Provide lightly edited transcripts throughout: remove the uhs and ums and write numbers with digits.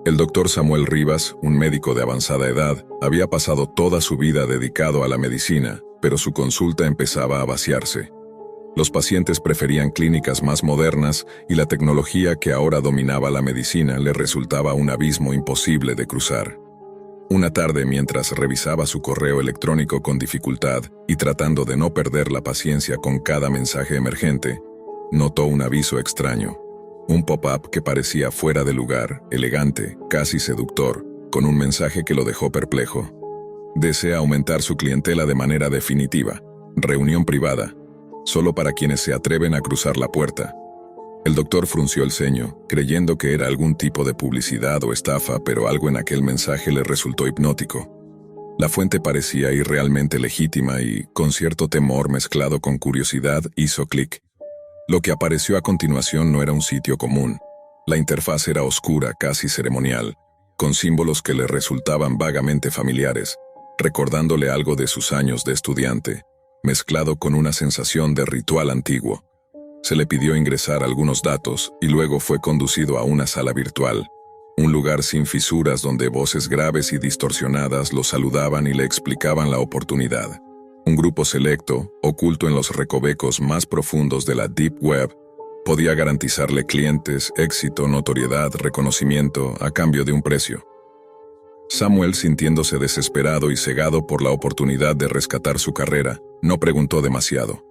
El doctor Samuel Rivas, un médico de avanzada edad, había pasado toda su vida dedicado a la medicina, pero su consulta empezaba a vaciarse. Los pacientes preferían clínicas más modernas y la tecnología que ahora dominaba la medicina le resultaba un abismo imposible de cruzar. Una tarde, mientras revisaba su correo electrónico con dificultad y tratando de no perder la paciencia con cada mensaje emergente, notó un aviso extraño. Un pop-up que parecía fuera de lugar, elegante, casi seductor, con un mensaje que lo dejó perplejo. Desea aumentar su clientela de manera definitiva. Reunión privada. Solo para quienes se atreven a cruzar la puerta. El doctor frunció el ceño, creyendo que era algún tipo de publicidad o estafa, pero algo en aquel mensaje le resultó hipnótico. La fuente parecía irrealmente legítima y, con cierto temor mezclado con curiosidad, hizo clic. Lo que apareció a continuación no era un sitio común. La interfaz era oscura, casi ceremonial, con símbolos que le resultaban vagamente familiares, recordándole algo de sus años de estudiante, mezclado con una sensación de ritual antiguo. Se le pidió ingresar algunos datos y luego fue conducido a una sala virtual, un lugar sin fisuras donde voces graves y distorsionadas lo saludaban y le explicaban la oportunidad. Un grupo selecto, oculto en los recovecos más profundos de la Deep Web, podía garantizarle clientes, éxito, notoriedad, reconocimiento, a cambio de un precio. Samuel, sintiéndose desesperado y cegado por la oportunidad de rescatar su carrera, no preguntó demasiado.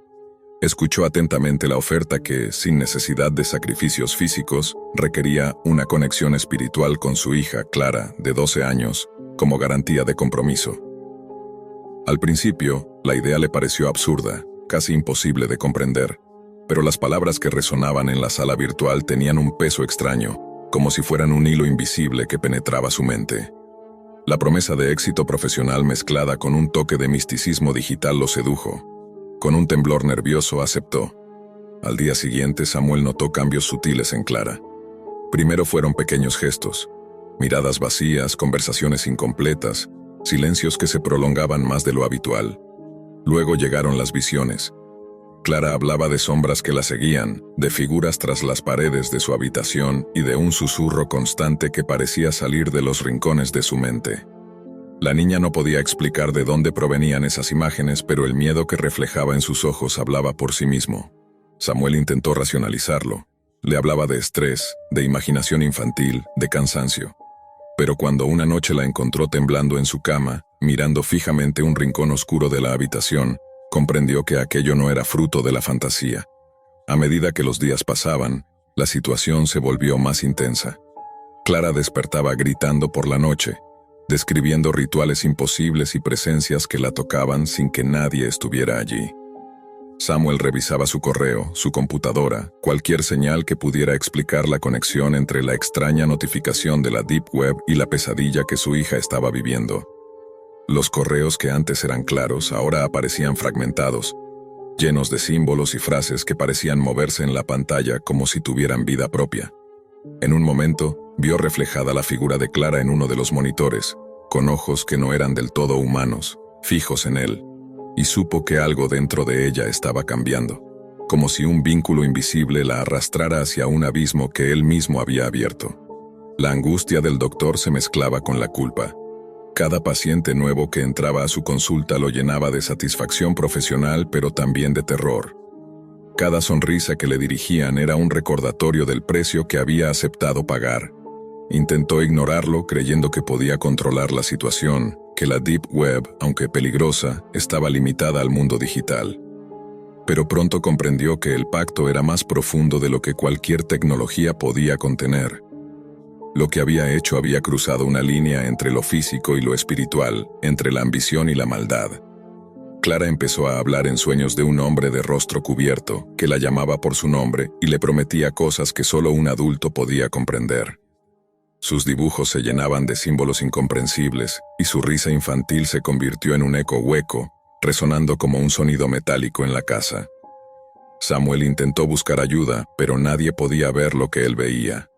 Escuchó atentamente la oferta que, sin necesidad de sacrificios físicos, requería una conexión espiritual con su hija, Clara, de 12 años, como garantía de compromiso. Al principio, la idea le pareció absurda, casi imposible de comprender, pero las palabras que resonaban en la sala virtual tenían un peso extraño, como si fueran un hilo invisible que penetraba su mente. La promesa de éxito profesional mezclada con un toque de misticismo digital lo sedujo. Con un temblor nervioso aceptó. Al día siguiente, Samuel notó cambios sutiles en Clara. Primero fueron pequeños gestos, miradas vacías, conversaciones incompletas, silencios que se prolongaban más de lo habitual. Luego llegaron las visiones. Clara hablaba de sombras que la seguían, de figuras tras las paredes de su habitación y de un susurro constante que parecía salir de los rincones de su mente. La niña no podía explicar de dónde provenían esas imágenes, pero el miedo que reflejaba en sus ojos hablaba por sí mismo. Samuel intentó racionalizarlo. Le hablaba de estrés, de imaginación infantil, de cansancio. Pero cuando una noche la encontró temblando en su cama, mirando fijamente un rincón oscuro de la habitación, comprendió que aquello no era fruto de la fantasía. A medida que los días pasaban, la situación se volvió más intensa. Clara despertaba gritando por la noche, describiendo rituales imposibles y presencias que la tocaban sin que nadie estuviera allí. Samuel revisaba su correo, su computadora, cualquier señal que pudiera explicar la conexión entre la extraña notificación de la Deep Web y la pesadilla que su hija estaba viviendo. Los correos que antes eran claros ahora aparecían fragmentados, llenos de símbolos y frases que parecían moverse en la pantalla como si tuvieran vida propia. En un momento, vio reflejada la figura de Clara en uno de los monitores, con ojos que no eran del todo humanos, fijos en él, y supo que algo dentro de ella estaba cambiando, como si un vínculo invisible la arrastrara hacia un abismo que él mismo había abierto. La angustia del doctor se mezclaba con la culpa. Cada paciente nuevo que entraba a su consulta lo llenaba de satisfacción profesional, pero también de terror. Cada sonrisa que le dirigían era un recordatorio del precio que había aceptado pagar. Intentó ignorarlo, creyendo que podía controlar la situación, que la Deep Web, aunque peligrosa, estaba limitada al mundo digital. Pero pronto comprendió que el pacto era más profundo de lo que cualquier tecnología podía contener. Lo que había hecho había cruzado una línea entre lo físico y lo espiritual, entre la ambición y la maldad. Clara empezó a hablar en sueños de un hombre de rostro cubierto, que la llamaba por su nombre y le prometía cosas que solo un adulto podía comprender. Sus dibujos se llenaban de símbolos incomprensibles, y su risa infantil se convirtió en un eco hueco, resonando como un sonido metálico en la casa. Samuel intentó buscar ayuda, pero nadie podía ver lo que él veía.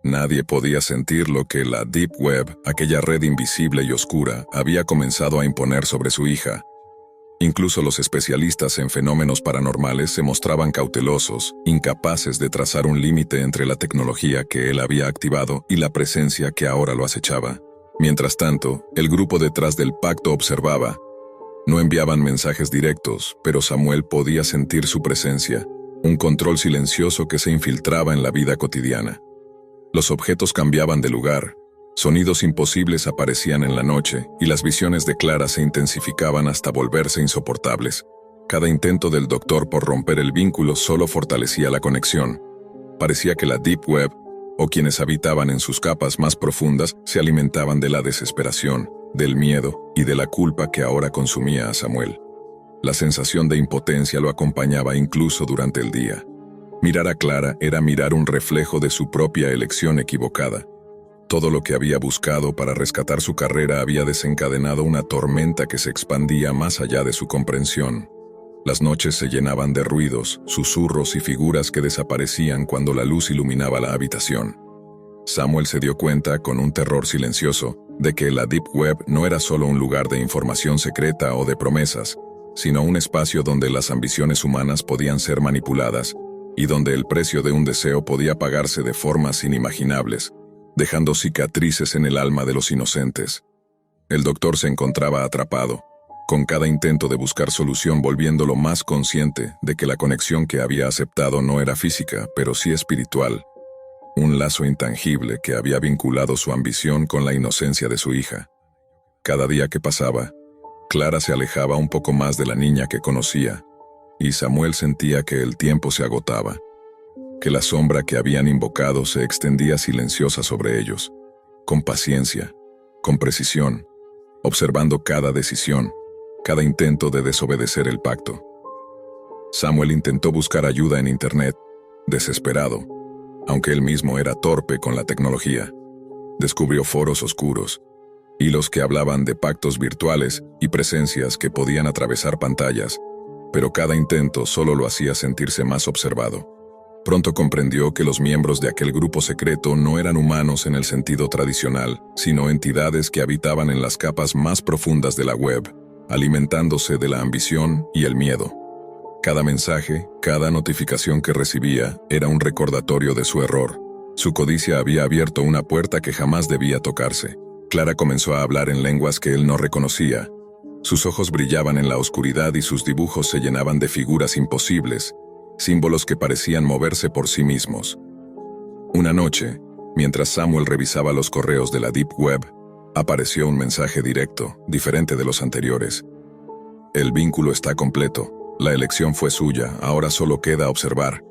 Nadie podía sentir lo que la Deep Web, aquella red invisible y oscura, había comenzado a imponer sobre su hija. Incluso los especialistas en fenómenos paranormales se mostraban cautelosos, incapaces de trazar un límite entre la tecnología que él había activado y la presencia que ahora lo acechaba. Mientras tanto, el grupo detrás del pacto observaba. No enviaban mensajes directos, pero Samuel podía sentir su presencia, un control silencioso que se infiltraba en la vida cotidiana. Los objetos cambiaban de lugar, sonidos imposibles aparecían en la noche y las visiones de Clara se intensificaban hasta volverse insoportables. Cada intento del doctor por romper el vínculo solo fortalecía la conexión. Parecía que la Deep Web, o quienes habitaban en sus capas más profundas, se alimentaban de la desesperación, del miedo y de la culpa que ahora consumía a Samuel. La sensación de impotencia lo acompañaba incluso durante el día. Mirar a Clara era mirar un reflejo de su propia elección equivocada. Todo lo que había buscado para rescatar su carrera había desencadenado una tormenta que se expandía más allá de su comprensión. Las noches se llenaban de ruidos, susurros y figuras que desaparecían cuando la luz iluminaba la habitación. Samuel se dio cuenta, con un terror silencioso, de que la Deep Web no era solo un lugar de información secreta o de promesas, sino un espacio donde las ambiciones humanas podían ser manipuladas y donde el precio de un deseo podía pagarse de formas inimaginables, dejando cicatrices en el alma de los inocentes. El doctor se encontraba atrapado, con cada intento de buscar solución volviéndolo más consciente de que la conexión que había aceptado no era física, pero sí espiritual, un lazo intangible que había vinculado su ambición con la inocencia de su hija. Cada día que pasaba, Clara se alejaba un poco más de la niña que conocía, y Samuel sentía que el tiempo se agotaba, que la sombra que habían invocado se extendía silenciosa sobre ellos, con paciencia, con precisión, observando cada decisión, cada intento de desobedecer el pacto. Samuel intentó buscar ayuda en Internet, desesperado, aunque él mismo era torpe con la tecnología. Descubrió foros oscuros, hilos que hablaban de pactos virtuales y presencias que podían atravesar pantallas, pero cada intento solo lo hacía sentirse más observado. Pronto comprendió que los miembros de aquel grupo secreto no eran humanos en el sentido tradicional, sino entidades que habitaban en las capas más profundas de la web, alimentándose de la ambición y el miedo. Cada mensaje, cada notificación que recibía, era un recordatorio de su error. Su codicia había abierto una puerta que jamás debía tocarse. Clara comenzó a hablar en lenguas que él no reconocía. Sus ojos brillaban en la oscuridad y sus dibujos se llenaban de figuras imposibles, símbolos que parecían moverse por sí mismos. Una noche, mientras Samuel revisaba los correos de la Deep Web, apareció un mensaje directo, diferente de los anteriores. El vínculo está completo. La elección fue suya, ahora solo queda observar.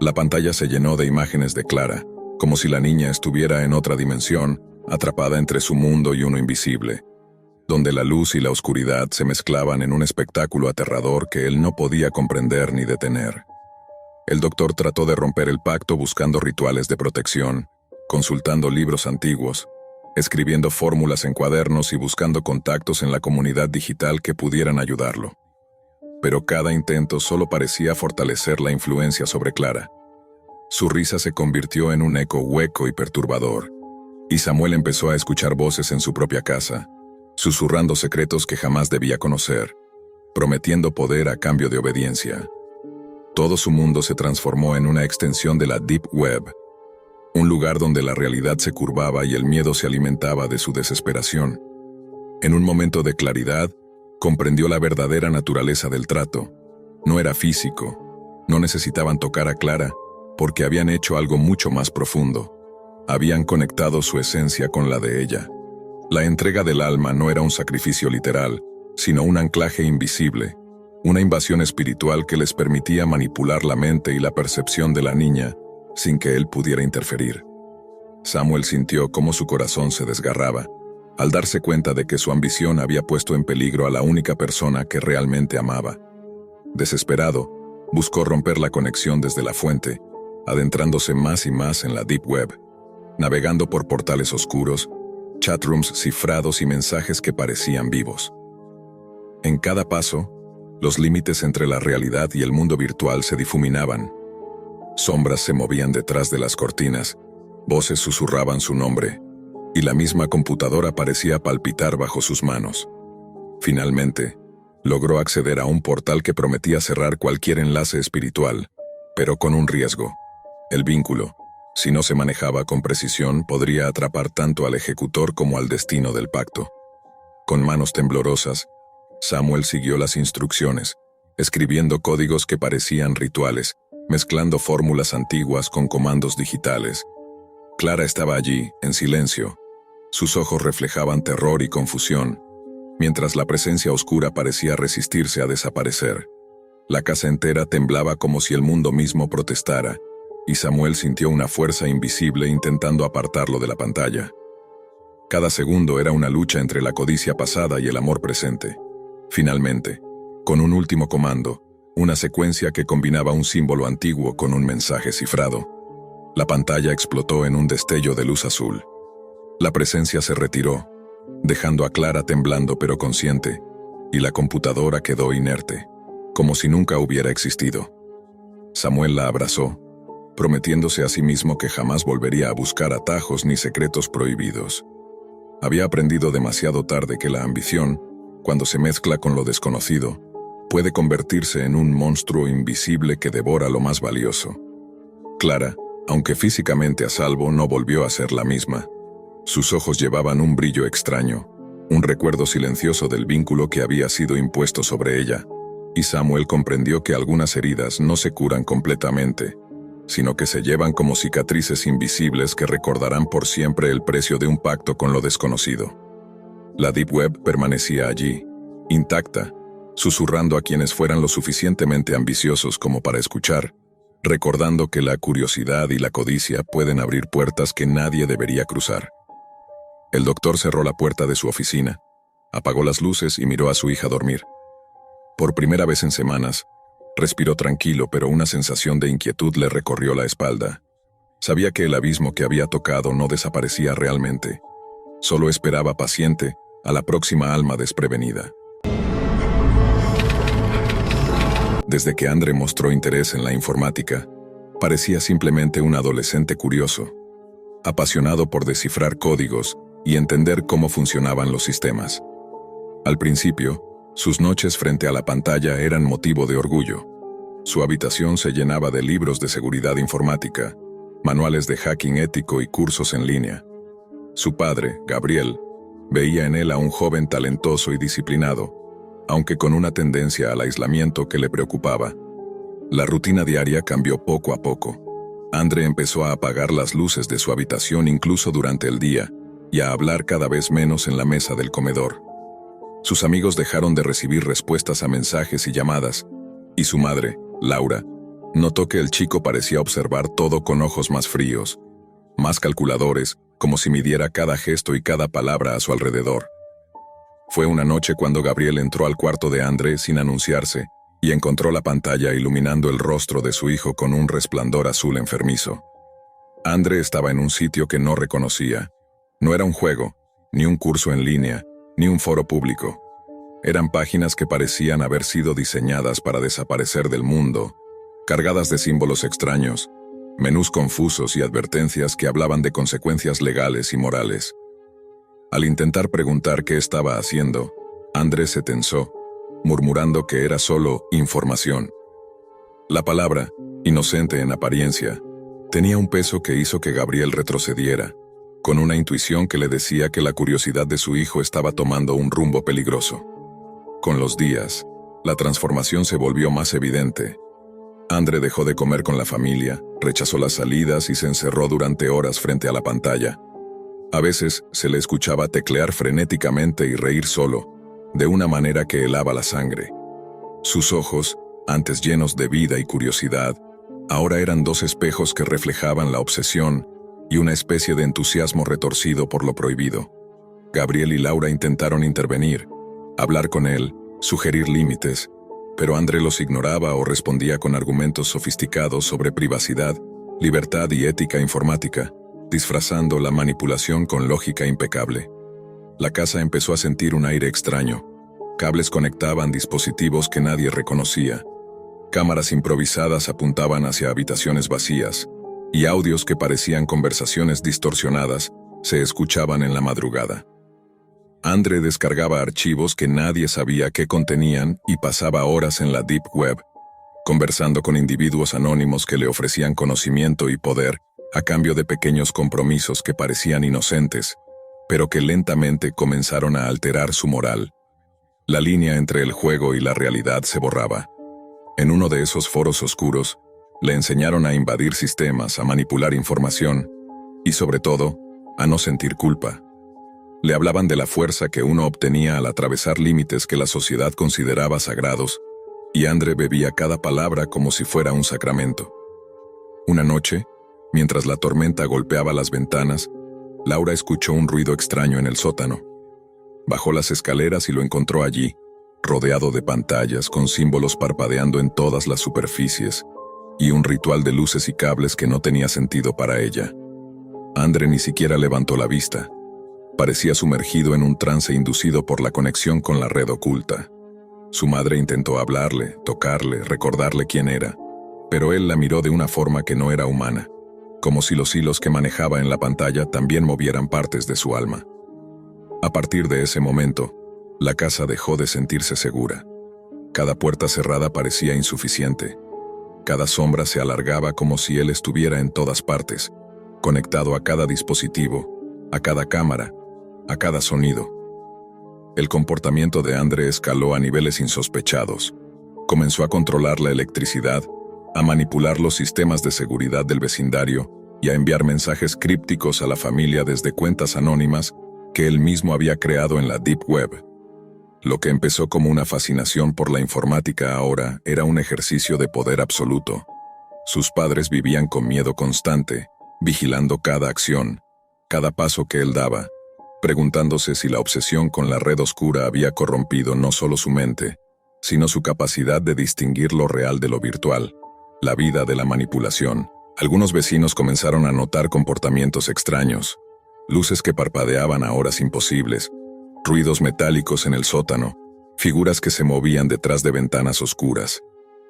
La pantalla se llenó de imágenes de Clara, como si la niña estuviera en otra dimensión, atrapada entre su mundo y uno invisible, donde la luz y la oscuridad se mezclaban en un espectáculo aterrador que él no podía comprender ni detener. El doctor trató de romper el pacto buscando rituales de protección, consultando libros antiguos, escribiendo fórmulas en cuadernos y buscando contactos en la comunidad digital que pudieran ayudarlo. Pero cada intento solo parecía fortalecer la influencia sobre Clara. Su risa se convirtió en un eco hueco y perturbador, y Samuel empezó a escuchar voces en su propia casa, susurrando secretos que jamás debía conocer, prometiendo poder a cambio de obediencia. Todo su mundo se transformó en una extensión de la Deep Web, un lugar donde la realidad se curvaba y el miedo se alimentaba de su desesperación. En un momento de claridad, comprendió la verdadera naturaleza del trato. No era físico, no necesitaban tocar a Clara, porque habían hecho algo mucho más profundo. Habían conectado su esencia con la de ella. La entrega del alma no era un sacrificio literal, sino un anclaje invisible, una invasión espiritual que les permitía manipular la mente y la percepción de la niña, sin que él pudiera interferir. Samuel sintió cómo su corazón se desgarraba, al darse cuenta de que su ambición había puesto en peligro a la única persona que realmente amaba. Desesperado, buscó romper la conexión desde la fuente, adentrándose más y más en la Deep Web, navegando por portales oscuros, chatrooms cifrados y mensajes que parecían vivos. En cada paso, los límites entre la realidad y el mundo virtual se difuminaban. Sombras se movían detrás de las cortinas, voces susurraban su nombre, y la misma computadora parecía palpitar bajo sus manos. Finalmente, Logró acceder a un portal que prometía cerrar cualquier enlace espiritual, pero con un riesgo. El vínculo, si no se manejaba con precisión, podría atrapar tanto al ejecutor como al destino del pacto. Con manos temblorosas, Samuel siguió las instrucciones, escribiendo códigos que parecían rituales, mezclando fórmulas antiguas con comandos digitales. Clara estaba allí, en silencio. Sus ojos reflejaban terror y confusión, mientras la presencia oscura parecía resistirse a desaparecer. La casa entera temblaba como si el mundo mismo protestara, y Samuel sintió una fuerza invisible intentando apartarlo de la pantalla. Cada segundo era una lucha entre la codicia pasada y el amor presente. Finalmente, con un último comando, una secuencia que combinaba un símbolo antiguo con un mensaje cifrado, la pantalla explotó en un destello de luz azul. La presencia se retiró, dejando a Clara temblando pero consciente, y la computadora quedó inerte, como si nunca hubiera existido. Samuel la abrazó, prometiéndose a sí mismo que jamás volvería a buscar atajos ni secretos prohibidos. Había aprendido demasiado tarde que la ambición, cuando se mezcla con lo desconocido, puede convertirse en un monstruo invisible que devora lo más valioso. Clara, aunque físicamente a salvo, no volvió a ser la misma. Sus ojos llevaban un brillo extraño, un recuerdo silencioso del vínculo que había sido impuesto sobre ella, y Samuel comprendió que algunas heridas no se curan completamente, sino que se llevan como cicatrices invisibles que recordarán por siempre el precio de un pacto con lo desconocido. La Deep Web permanecía allí, intacta, susurrando a quienes fueran lo suficientemente ambiciosos como para escuchar, recordando que la curiosidad y la codicia pueden abrir puertas que nadie debería cruzar. El doctor cerró la puerta de su oficina, apagó las luces y miró a su hija dormir. Por primera vez en semanas, respiró tranquilo, pero una sensación de inquietud le recorrió la espalda. Sabía que el abismo que había tocado no desaparecía realmente. Solo esperaba paciente a la próxima alma desprevenida. Desde que Andre mostró interés en la informática, parecía simplemente un adolescente curioso, apasionado por descifrar códigos y entender cómo funcionaban los sistemas. Al principio, sus noches frente a la pantalla eran motivo de orgullo. Su habitación se llenaba de libros de seguridad informática, manuales de hacking ético y cursos en línea. Su padre, Gabriel, veía en él a un joven talentoso y disciplinado, aunque con una tendencia al aislamiento que le preocupaba. La rutina diaria cambió poco a poco. Andre empezó a apagar las luces de su habitación incluso durante el día, y a hablar cada vez menos en la mesa del comedor. Sus amigos dejaron de recibir respuestas a mensajes y llamadas, y su madre, Laura, notó que el chico parecía observar todo con ojos más fríos, más calculadores, como si midiera cada gesto y cada palabra a su alrededor. Fue una noche cuando Gabriel entró al cuarto de Andre sin anunciarse y encontró la pantalla iluminando el rostro de su hijo con un resplandor azul enfermizo. Andre estaba en un sitio que no reconocía. No era un juego, ni un curso en línea, ni un foro público. Eran páginas que parecían haber sido diseñadas para desaparecer del mundo, cargadas de símbolos extraños, menús confusos y advertencias que hablaban de consecuencias legales y morales. Al intentar preguntar qué estaba haciendo, Andre se tensó, murmurando que era solo información. La palabra, inocente en apariencia, tenía un peso que hizo que Gabriel retrocediera, con una intuición que le decía que la curiosidad de su hijo estaba tomando un rumbo peligroso. Con los días, la transformación se volvió más evidente. Andre dejó de comer con la familia, rechazó las salidas y se encerró durante horas frente a la pantalla. A veces se le escuchaba teclear frenéticamente y reír solo, de una manera que helaba la sangre. Sus ojos, antes llenos de vida y curiosidad, ahora eran dos espejos que reflejaban la obsesión y una especie de entusiasmo retorcido por lo prohibido. Gabriel y Laura intentaron intervenir, hablar con él, sugerir límites, pero Andre los ignoraba o respondía con argumentos sofisticados sobre privacidad, libertad y ética informática, disfrazando la manipulación con lógica impecable. La casa empezó a sentir un aire extraño. Cables conectaban dispositivos que nadie reconocía. Cámaras improvisadas apuntaban hacia habitaciones vacías, y audios que parecían conversaciones distorsionadas se escuchaban en la madrugada. Andre descargaba archivos que nadie sabía qué contenían y pasaba horas en la Deep Web, conversando con individuos anónimos que le ofrecían conocimiento y poder a cambio de pequeños compromisos que parecían inocentes, pero que lentamente comenzaron a alterar su moral. La línea entre el juego y la realidad se borraba. En uno de esos foros oscuros, le enseñaron a invadir sistemas, a manipular información y, sobre todo, a no sentir culpa. Le hablaban de la fuerza que uno obtenía al atravesar límites que la sociedad consideraba sagrados, y Andre bebía cada palabra como si fuera un sacramento. Una noche, mientras la tormenta golpeaba las ventanas, Laura escuchó un ruido extraño en el sótano. Bajó las escaleras y lo encontró allí, rodeado de pantallas con símbolos parpadeando en todas las superficies, y un ritual de luces y cables que no tenía sentido para ella. Andre ni siquiera levantó la vista. Parecía sumergido en un trance inducido por la conexión con la red oculta. Su madre intentó hablarle, tocarle, recordarle quién era, pero él la miró de una forma que no era humana, como si los hilos que manejaba en la pantalla también movieran partes de su alma. A partir de ese momento, la casa dejó de sentirse segura. Cada puerta cerrada parecía insuficiente. Cada sombra se alargaba como si él estuviera en todas partes, conectado a cada dispositivo, a cada cámara, a cada sonido. El comportamiento de Andre escaló a niveles insospechados. Comenzó a controlar la electricidad, a manipular los sistemas de seguridad del vecindario y a enviar mensajes crípticos a la familia desde cuentas anónimas que él mismo había creado en la Deep Web. Lo que empezó como una fascinación por la informática ahora era un ejercicio de poder absoluto. Sus padres vivían con miedo constante, vigilando cada acción, cada paso que él daba, preguntándose si la obsesión con la red oscura había corrompido no solo su mente, sino su capacidad de distinguir lo real de lo virtual, la vida de la manipulación. Algunos vecinos comenzaron a notar comportamientos extraños, luces que parpadeaban a horas imposibles, ruidos metálicos en el sótano, figuras que se movían detrás de ventanas oscuras.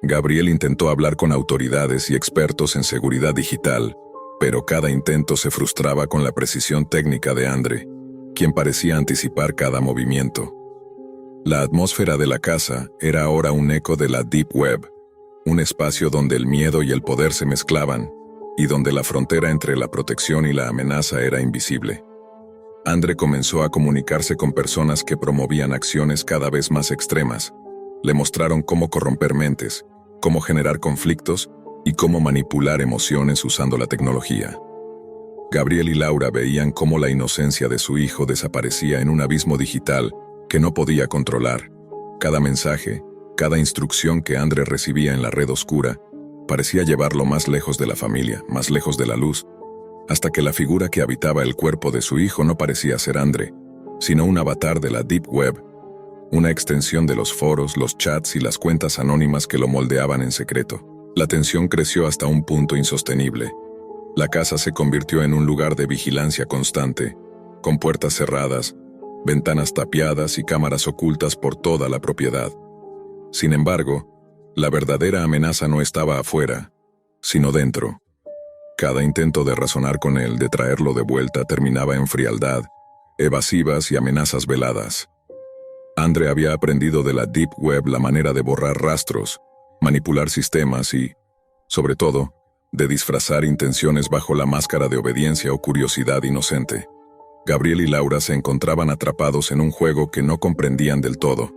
Gabriel intentó hablar con autoridades y expertos en seguridad digital, pero cada intento se frustraba con la precisión técnica de Andre, quien parecía anticipar cada movimiento. La atmósfera de la casa era ahora un eco de la Deep Web, un espacio donde el miedo y el poder se mezclaban, y donde la frontera entre la protección y la amenaza era invisible. Andre comenzó a comunicarse con personas que promovían acciones cada vez más extremas. Le mostraron cómo corromper mentes, cómo generar conflictos y cómo manipular emociones usando la tecnología. Gabriel y Laura veían cómo la inocencia de su hijo desaparecía en un abismo digital que no podía controlar. Cada mensaje, cada instrucción que Andre recibía en la red oscura, parecía llevarlo más lejos de la familia, más lejos de la luz, hasta que la figura que habitaba el cuerpo de su hijo no parecía ser Andre, sino un avatar de la Deep Web, una extensión de los foros, los chats y las cuentas anónimas que lo moldeaban en secreto. La tensión creció hasta un punto insostenible. La casa se convirtió en un lugar de vigilancia constante, con puertas cerradas, ventanas tapiadas y cámaras ocultas por toda la propiedad. Sin embargo, la verdadera amenaza no estaba afuera, sino dentro. Cada intento de razonar con él, de traerlo de vuelta, terminaba en frialdad, evasivas y amenazas veladas. Andre había aprendido de la Deep Web la manera de borrar rastros, manipular sistemas y, sobre todo, de disfrazar intenciones bajo la máscara de obediencia o curiosidad inocente. Gabriel y Laura se encontraban atrapados en un juego que no comprendían del todo,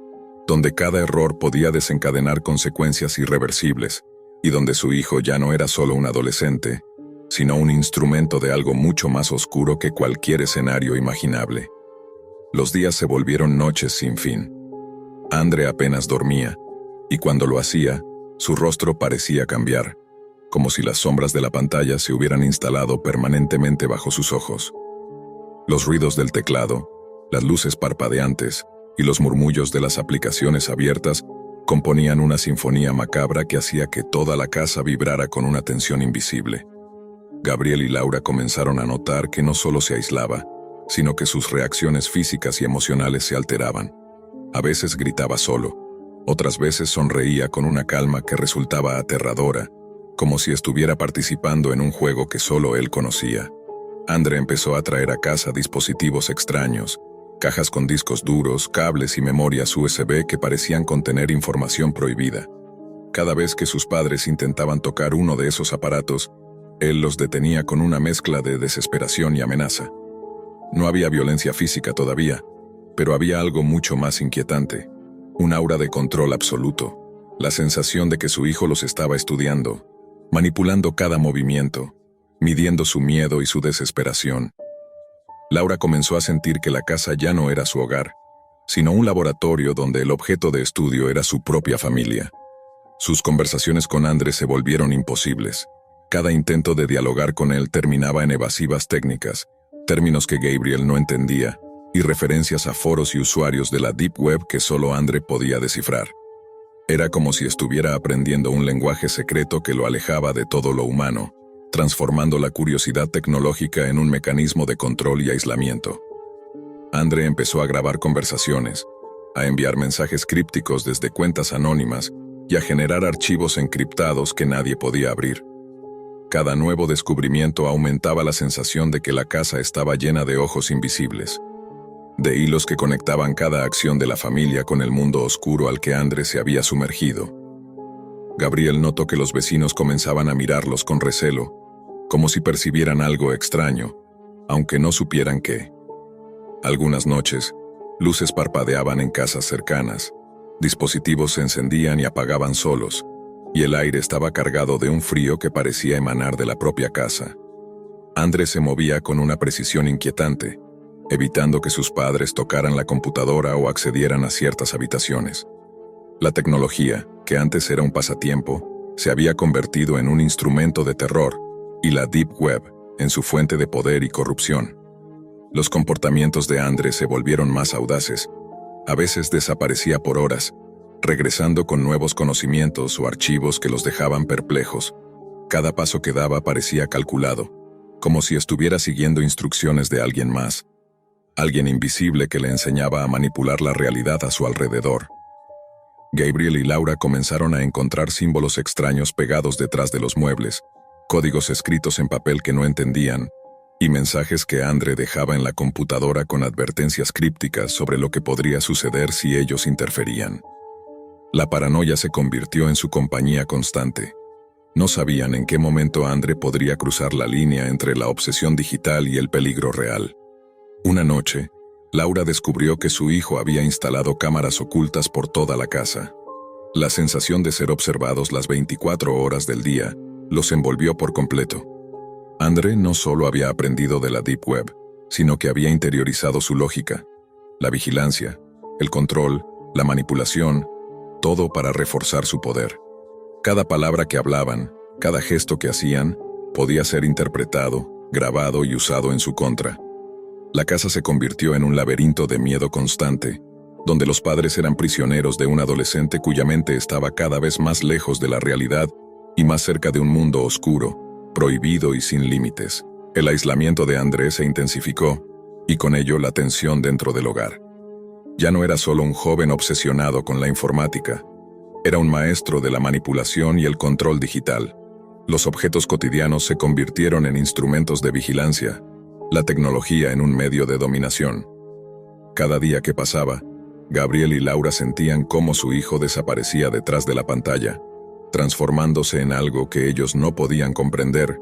donde cada error podía desencadenar consecuencias irreversibles, y donde su hijo ya no era solo un adolescente, sino un instrumento de algo mucho más oscuro que cualquier escenario imaginable. Los días se volvieron noches sin fin. Andre apenas dormía, y cuando lo hacía, su rostro parecía cambiar, como si las sombras de la pantalla se hubieran instalado permanentemente bajo sus ojos. Los ruidos del teclado, las luces parpadeantes y los murmullos de las aplicaciones abiertas componían una sinfonía macabra que hacía que toda la casa vibrara con una tensión invisible. Gabriel y Laura comenzaron a notar que no solo se aislaba, sino que sus reacciones físicas y emocionales se alteraban. A veces gritaba solo, otras veces sonreía con una calma que resultaba aterradora, como si estuviera participando en un juego que solo él conocía. Andre empezó a traer a casa dispositivos extraños, cajas con discos duros, cables y memorias USB que parecían contener información prohibida. Cada vez que sus padres intentaban tocar uno de esos aparatos, él los detenía con una mezcla de desesperación y amenaza. No había violencia física todavía, pero había algo mucho más inquietante, un aura de control absoluto, la sensación de que su hijo los estaba estudiando, manipulando cada movimiento, midiendo su miedo y su desesperación. Laura comenzó a sentir que la casa ya no era su hogar, sino un laboratorio donde el objeto de estudio era su propia familia. Sus conversaciones con Andre se volvieron imposibles. Cada intento de dialogar con él terminaba en evasivas técnicas, términos que Gabriel no entendía, y referencias a foros y usuarios de la Deep Web que solo Andre podía descifrar. Era como si estuviera aprendiendo un lenguaje secreto que lo alejaba de todo lo humano, transformando la curiosidad tecnológica en un mecanismo de control y aislamiento. Andre empezó a grabar conversaciones, a enviar mensajes crípticos desde cuentas anónimas y a generar archivos encriptados que nadie podía abrir. Cada nuevo descubrimiento aumentaba la sensación de que la casa estaba llena de ojos invisibles, de hilos que conectaban cada acción de la familia con el mundo oscuro al que Andre se había sumergido. Gabriel notó que los vecinos comenzaban a mirarlos con recelo, como si percibieran algo extraño, aunque no supieran qué. Algunas noches, luces parpadeaban en casas cercanas, dispositivos se encendían y apagaban solos, y el aire estaba cargado de un frío que parecía emanar de la propia casa. Andre se movía con una precisión inquietante, evitando que sus padres tocaran la computadora o accedieran a ciertas habitaciones. La tecnología, que antes era un pasatiempo, se había convertido en un instrumento de terror, y la Deep Web en su fuente de poder y corrupción. Los comportamientos de Andre se volvieron más audaces. A veces desaparecía por horas, regresando con nuevos conocimientos o archivos que los dejaban perplejos. Cada paso que daba parecía calculado, como si estuviera siguiendo instrucciones de alguien más, alguien invisible que le enseñaba a manipular la realidad a su alrededor. Gabriel y Laura comenzaron a encontrar símbolos extraños pegados detrás de los muebles, códigos escritos en papel que no entendían, y mensajes que Andre dejaba en la computadora con advertencias crípticas sobre lo que podría suceder si ellos interferían. La paranoia se convirtió en su compañía constante. No sabían en qué momento Andre podría cruzar la línea entre la obsesión digital y el peligro real. Una noche, Laura descubrió que su hijo había instalado cámaras ocultas por toda la casa. La sensación de ser observados las 24 horas del día los envolvió por completo. Andre no solo había aprendido de la Deep Web, sino que había interiorizado su lógica, la vigilancia, el control, la manipulación, todo para reforzar su poder. Cada palabra que hablaban, cada gesto que hacían, podía ser interpretado, grabado y usado en su contra. La casa se convirtió en un laberinto de miedo constante, donde los padres eran prisioneros de un adolescente cuya mente estaba cada vez más lejos de la realidad y más cerca de un mundo oscuro, prohibido y sin límites. El aislamiento de Andrés se intensificó, y con ello la tensión dentro del hogar. Ya no era solo un joven obsesionado con la informática, era un maestro de la manipulación y el control digital. Los objetos cotidianos se convirtieron en instrumentos de vigilancia, la tecnología en un medio de dominación. Cada día que pasaba, Gabriel y Laura sentían cómo su hijo desaparecía detrás de la pantalla, transformándose en algo que ellos no podían comprender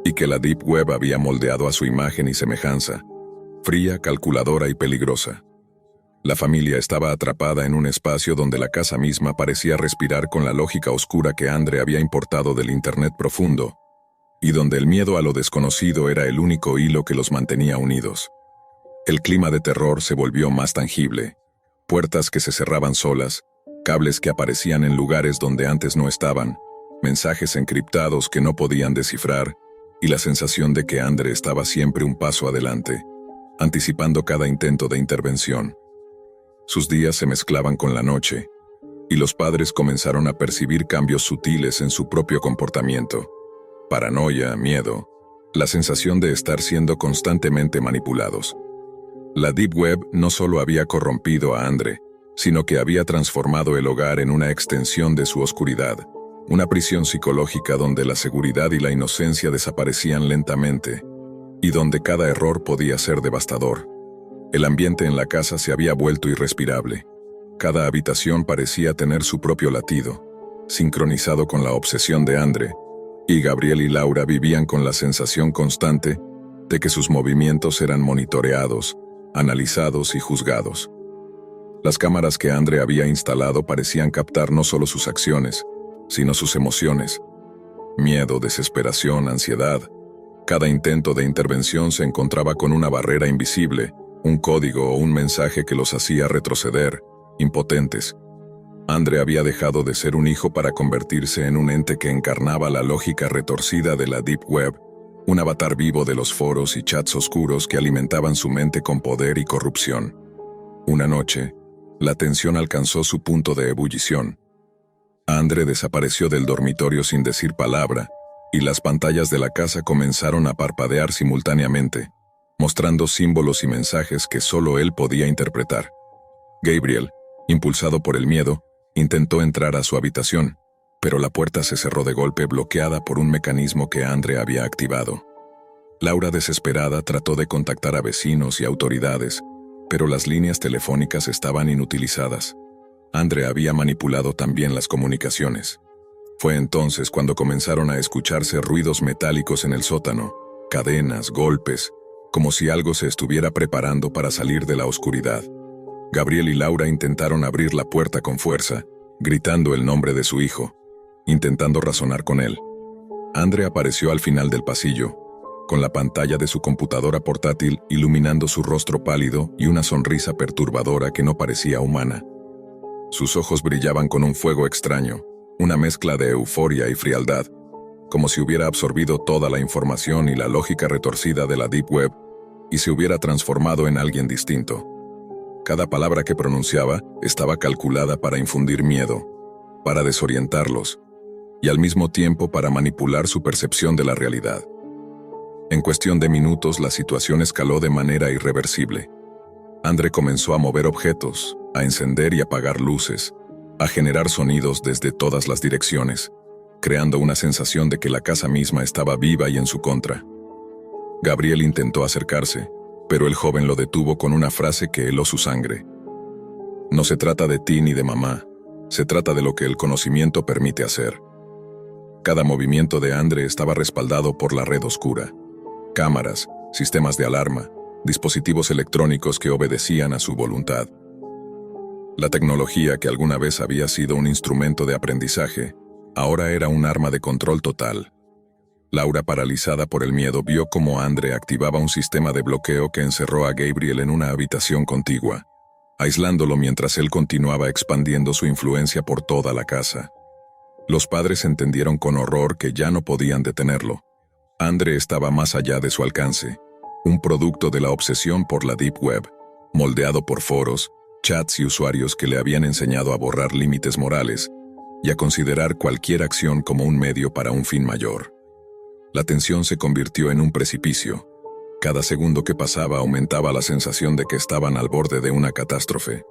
y que la Deep Web había moldeado a su imagen y semejanza, fría, calculadora y peligrosa. La familia estaba atrapada en un espacio donde la casa misma parecía respirar con la lógica oscura que Andre había importado del Internet profundo, y donde el miedo a lo desconocido era el único hilo que los mantenía unidos. El clima de terror se volvió más tangible, puertas que se cerraban solas, cables que aparecían en lugares donde antes no estaban, mensajes encriptados que no podían descifrar, y la sensación de que Andre estaba siempre un paso adelante, anticipando cada intento de intervención. Sus días se mezclaban con la noche, y los padres comenzaron a percibir cambios sutiles en su propio comportamiento. Paranoia, miedo, la sensación de estar siendo constantemente manipulados. La Deep Web no solo había corrompido a Andre, sino que había transformado el hogar en una extensión de su oscuridad, una prisión psicológica donde la seguridad y la inocencia desaparecían lentamente, y donde cada error podía ser devastador. El ambiente en la casa se había vuelto irrespirable. Cada habitación parecía tener su propio latido, sincronizado con la obsesión de Andre, y Gabriel y Laura vivían con la sensación constante de que sus movimientos eran monitoreados, analizados y juzgados. Las cámaras que Andre había instalado parecían captar no solo sus acciones, sino sus emociones. Miedo, desesperación, ansiedad. Cada intento de intervención se encontraba con una barrera invisible, un código o un mensaje que los hacía retroceder, impotentes. Andre había dejado de ser un hijo para convertirse en un ente que encarnaba la lógica retorcida de la Deep Web, un avatar vivo de los foros y chats oscuros que alimentaban su mente con poder y corrupción. Una noche, la tensión alcanzó su punto de ebullición. Andre desapareció del dormitorio sin decir palabra, y las pantallas de la casa comenzaron a parpadear simultáneamente, mostrando símbolos y mensajes que solo él podía interpretar. Gabriel, impulsado por el miedo, intentó entrar a su habitación, pero la puerta se cerró de golpe, bloqueada por un mecanismo que Andre había activado. Laura, desesperada, trató de contactar a vecinos y autoridades, pero las líneas telefónicas estaban inutilizadas. Andre había manipulado también las comunicaciones. Fue entonces cuando comenzaron a escucharse ruidos metálicos en el sótano, cadenas, golpes, como si algo se estuviera preparando para salir de la oscuridad. Gabriel y Laura intentaron abrir la puerta con fuerza, gritando el nombre de su hijo, intentando razonar con él. Andre apareció al final del pasillo, con la pantalla de su computadora portátil iluminando su rostro pálido y una sonrisa perturbadora que no parecía humana. Sus ojos brillaban con un fuego extraño, una mezcla de euforia y frialdad, como si hubiera absorbido toda la información y la lógica retorcida de la Deep Web y se hubiera transformado en alguien distinto. Cada palabra que pronunciaba estaba calculada para infundir miedo, para desorientarlos, y al mismo tiempo para manipular su percepción de la realidad. En cuestión de minutos la situación escaló de manera irreversible. Andre comenzó a mover objetos, a encender y apagar luces, a generar sonidos desde todas las direcciones, creando una sensación de que la casa misma estaba viva y en su contra. Gabriel intentó acercarse, pero el joven lo detuvo con una frase que heló su sangre. No se trata de ti ni de mamá, se trata de lo que el conocimiento permite hacer. Cada movimiento de Andre estaba respaldado por la red oscura. Cámaras, sistemas de alarma, dispositivos electrónicos que obedecían a su voluntad. La tecnología que alguna vez había sido un instrumento de aprendizaje, ahora era un arma de control total. Laura, paralizada por el miedo, vio cómo Andre activaba un sistema de bloqueo que encerró a Gabriel en una habitación contigua, aislándolo mientras él continuaba expandiendo su influencia por toda la casa. Los padres entendieron con horror que ya no podían detenerlo. Andre estaba más allá de su alcance, un producto de la obsesión por la Deep Web, moldeado por foros, chats y usuarios que le habían enseñado a borrar límites morales y a considerar cualquier acción como un medio para un fin mayor. La tensión se convirtió en un precipicio. Cada segundo que pasaba aumentaba la sensación de que estaban al borde de una catástrofe,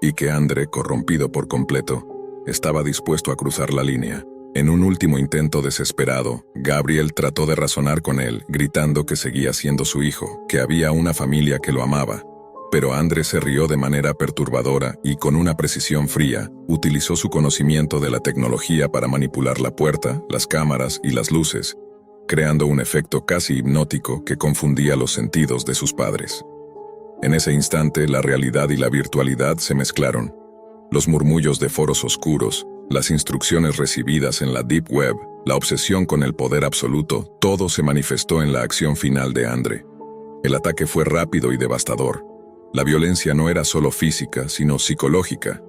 y que Andre, corrompido por completo, estaba dispuesto a cruzar la línea. En un último intento desesperado, Gabriel trató de razonar con él, gritando que seguía siendo su hijo, que había una familia que lo amaba. Pero Andre se rió de manera perturbadora y, con una precisión fría, utilizó su conocimiento de la tecnología para manipular la puerta, las cámaras y las luces, creando un efecto casi hipnótico que confundía los sentidos de sus padres. En ese instante, la realidad y la virtualidad se mezclaron. Los murmullos de foros oscuros, las instrucciones recibidas en la Deep Web, la obsesión con el poder absoluto, todo se manifestó en la acción final de Andre. El ataque fue rápido y devastador. La violencia no era solo física, sino psicológica.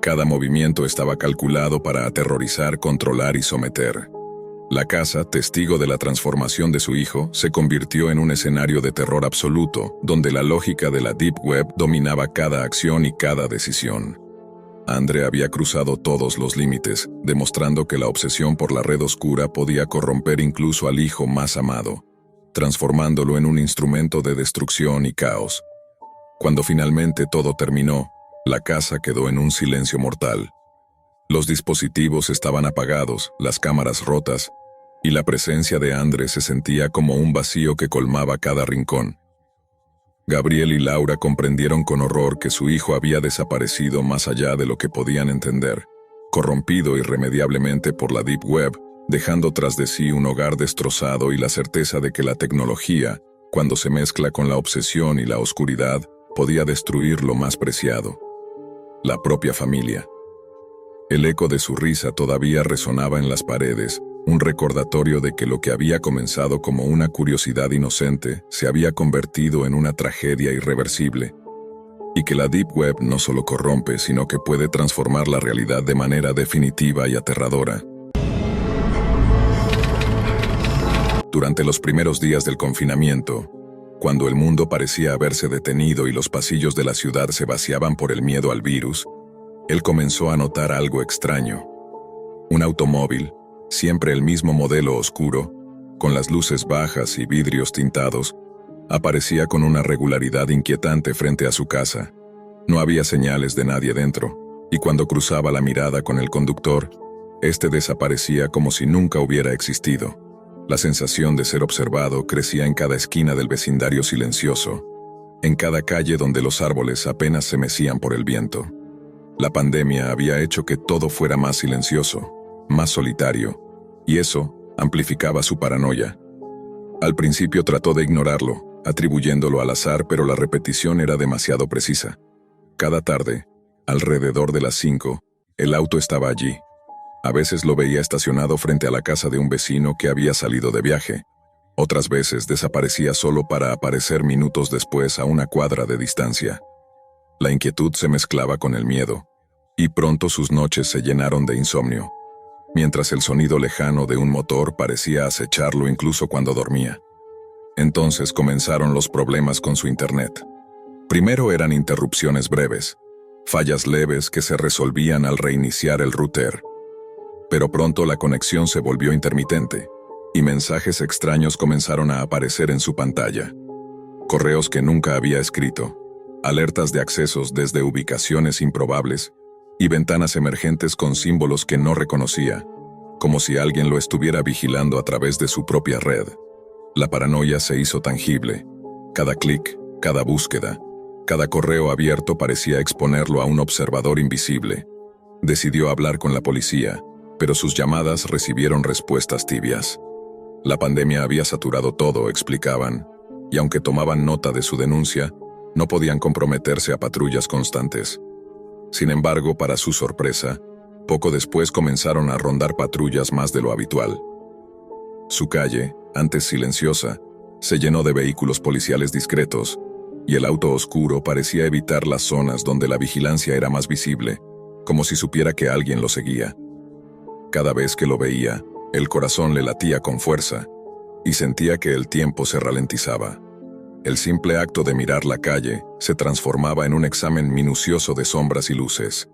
Cada movimiento estaba calculado para aterrorizar, controlar y someter. La casa, testigo de la transformación de su hijo, se convirtió en un escenario de terror absoluto, donde la lógica de la Deep Web dominaba cada acción y cada decisión. Andre había cruzado todos los límites, demostrando que la obsesión por la red oscura podía corromper incluso al hijo más amado, transformándolo en un instrumento de destrucción y caos. Cuando finalmente todo terminó, la casa quedó en un silencio mortal. Los dispositivos estaban apagados, las cámaras rotas, y la presencia de Andre se sentía como un vacío que colmaba cada rincón. Gabriel y Laura comprendieron con horror que su hijo había desaparecido más allá de lo que podían entender, corrompido irremediablemente por la Deep Web, dejando tras de sí un hogar destrozado y la certeza de que la tecnología, cuando se mezcla con la obsesión y la oscuridad, podía destruir lo más preciado: la propia familia. El eco de su risa todavía resonaba en las paredes, un recordatorio de que lo que había comenzado como una curiosidad inocente se había convertido en una tragedia irreversible, y que la Deep Web no solo corrompe, sino que puede transformar la realidad de manera definitiva y aterradora. Durante los primeros días del confinamiento, cuando el mundo parecía haberse detenido y los pasillos de la ciudad se vaciaban por el miedo al virus, él comenzó a notar algo extraño. Un automóvil, siempre el mismo modelo oscuro, con las luces bajas y vidrios tintados, aparecía con una regularidad inquietante frente a su casa. No había señales de nadie dentro, y cuando cruzaba la mirada con el conductor, este desaparecía como si nunca hubiera existido. La sensación de ser observado crecía en cada esquina del vecindario silencioso, en cada calle donde los árboles apenas se mecían por el viento. La pandemia había hecho que todo fuera más silencioso, más solitario, y eso amplificaba su paranoia. Al principio trató de ignorarlo, atribuyéndolo al azar, pero la repetición era demasiado precisa. Cada tarde, alrededor de las 5, el auto estaba allí. A veces lo veía estacionado frente a la casa de un vecino que había salido de viaje. Otras veces desaparecía solo para aparecer minutos después a una cuadra de distancia. La inquietud se mezclaba con el miedo, y pronto sus noches se llenaron de insomnio, mientras el sonido lejano de un motor parecía acecharlo incluso cuando dormía. Entonces comenzaron los problemas con su internet. Primero eran interrupciones breves, fallas leves que se resolvían al reiniciar el router. Pero pronto la conexión se volvió intermitente, y mensajes extraños comenzaron a aparecer en su pantalla. Correos que nunca había escrito, alertas de accesos desde ubicaciones improbables, y ventanas emergentes con símbolos que no reconocía, como si alguien lo estuviera vigilando a través de su propia red. La paranoia se hizo tangible. Cada clic, cada búsqueda, cada correo abierto parecía exponerlo a un observador invisible. Decidió hablar con la policía, pero sus llamadas recibieron respuestas tibias. La pandemia había saturado todo, explicaban, y aunque tomaban nota de su denuncia, no podían comprometerse a patrullas constantes. Sin embargo, para su sorpresa, poco después comenzaron a rondar patrullas más de lo habitual. Su calle, antes silenciosa, se llenó de vehículos policiales discretos, y el auto oscuro parecía evitar las zonas donde la vigilancia era más visible, como si supiera que alguien lo seguía. Cada vez que lo veía, el corazón le latía con fuerza, y sentía que el tiempo se ralentizaba. El simple acto de mirar la calle se transformaba en un examen minucioso de sombras y luces.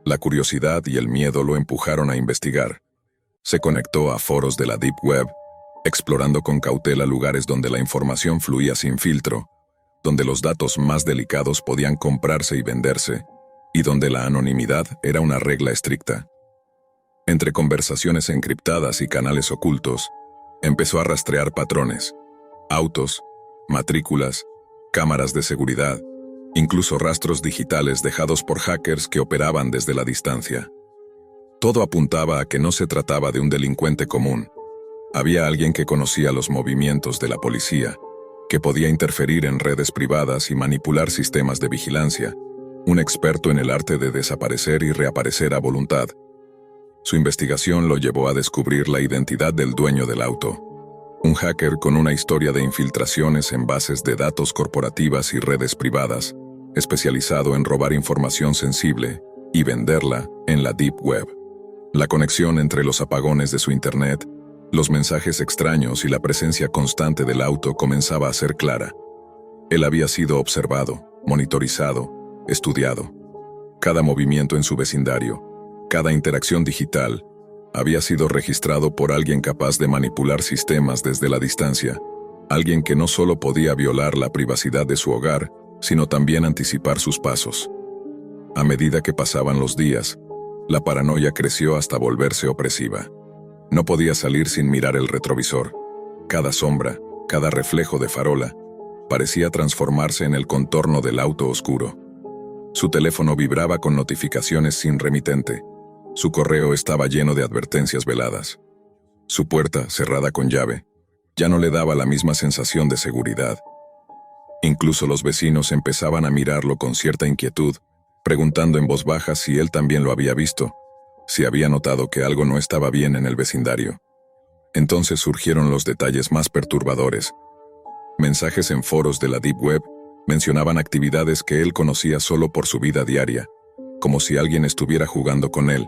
La curiosidad y el miedo lo empujaron a investigar. Se conectó a foros de la Deep Web, explorando con cautela lugares donde la información fluía sin filtro, donde los datos más delicados podían comprarse y venderse, y donde la anonimidad era una regla estricta. Entre conversaciones encriptadas y canales ocultos, empezó a rastrear patrones: autos, matrículas, cámaras de seguridad, incluso rastros digitales dejados por hackers que operaban desde la distancia. Todo apuntaba a que no se trataba de un delincuente común. Había alguien que conocía los movimientos de la policía, que podía interferir en redes privadas y manipular sistemas de vigilancia, un experto en el arte de desaparecer y reaparecer a voluntad. Su investigación lo llevó a descubrir la identidad del dueño del auto. Un hacker con una historia de infiltraciones en bases de datos corporativas y redes privadas, especializado en robar información sensible y venderla en la Deep Web. La conexión entre los apagones de su internet, los mensajes extraños y la presencia constante del auto comenzaba a ser clara. Él había sido observado, monitorizado, estudiado. Cada movimiento en su vecindario, cada interacción digital, había sido registrado por alguien capaz de manipular sistemas desde la distancia, alguien que no solo podía violar la privacidad de su hogar, sino también anticipar sus pasos. A medida que pasaban los días, la paranoia creció hasta volverse opresiva. No podía salir sin mirar el retrovisor. Cada sombra, cada reflejo de farola, parecía transformarse en el contorno del auto oscuro. Su teléfono vibraba con notificaciones sin remitente. Su correo estaba lleno de advertencias veladas. Su puerta, cerrada con llave, ya no le daba la misma sensación de seguridad. Incluso los vecinos empezaban a mirarlo con cierta inquietud, preguntando en voz baja si él también lo había visto, si había notado que algo no estaba bien en el vecindario. Entonces surgieron los detalles más perturbadores. Mensajes en foros de la Deep Web mencionaban actividades que él conocía solo por su vida diaria, como si alguien estuviera jugando con él,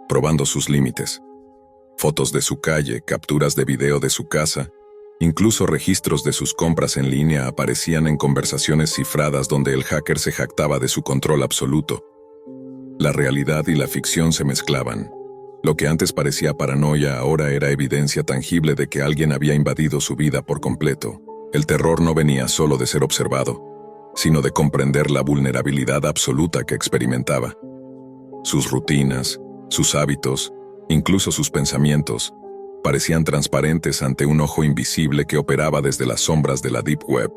probando sus límites. Fotos de su calle, capturas de video de su casa, incluso registros de sus compras en línea aparecían en conversaciones cifradas donde el hacker se jactaba de su control absoluto. La realidad y la ficción se mezclaban. Lo que antes parecía paranoia ahora era evidencia tangible de que alguien había invadido su vida por completo. El terror no venía solo de ser observado, sino de comprender la vulnerabilidad absoluta que experimentaba. Sus rutinas, sus hábitos, incluso sus pensamientos, parecían transparentes ante un ojo invisible que operaba desde las sombras de la Deep Web.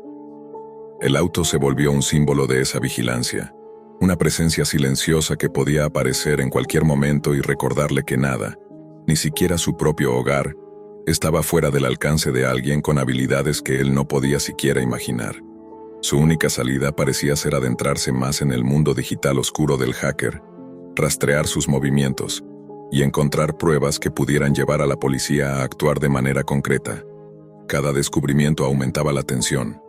El auto se volvió un símbolo de esa vigilancia, una presencia silenciosa que podía aparecer en cualquier momento y recordarle que nada, ni siquiera su propio hogar, estaba fuera del alcance de alguien con habilidades que él no podía siquiera imaginar. Su única salida parecía ser adentrarse más en el mundo digital oscuro del hacker, rastrear sus movimientos y encontrar pruebas que pudieran llevar a la policía a actuar de manera concreta. Cada descubrimiento aumentaba la tensión.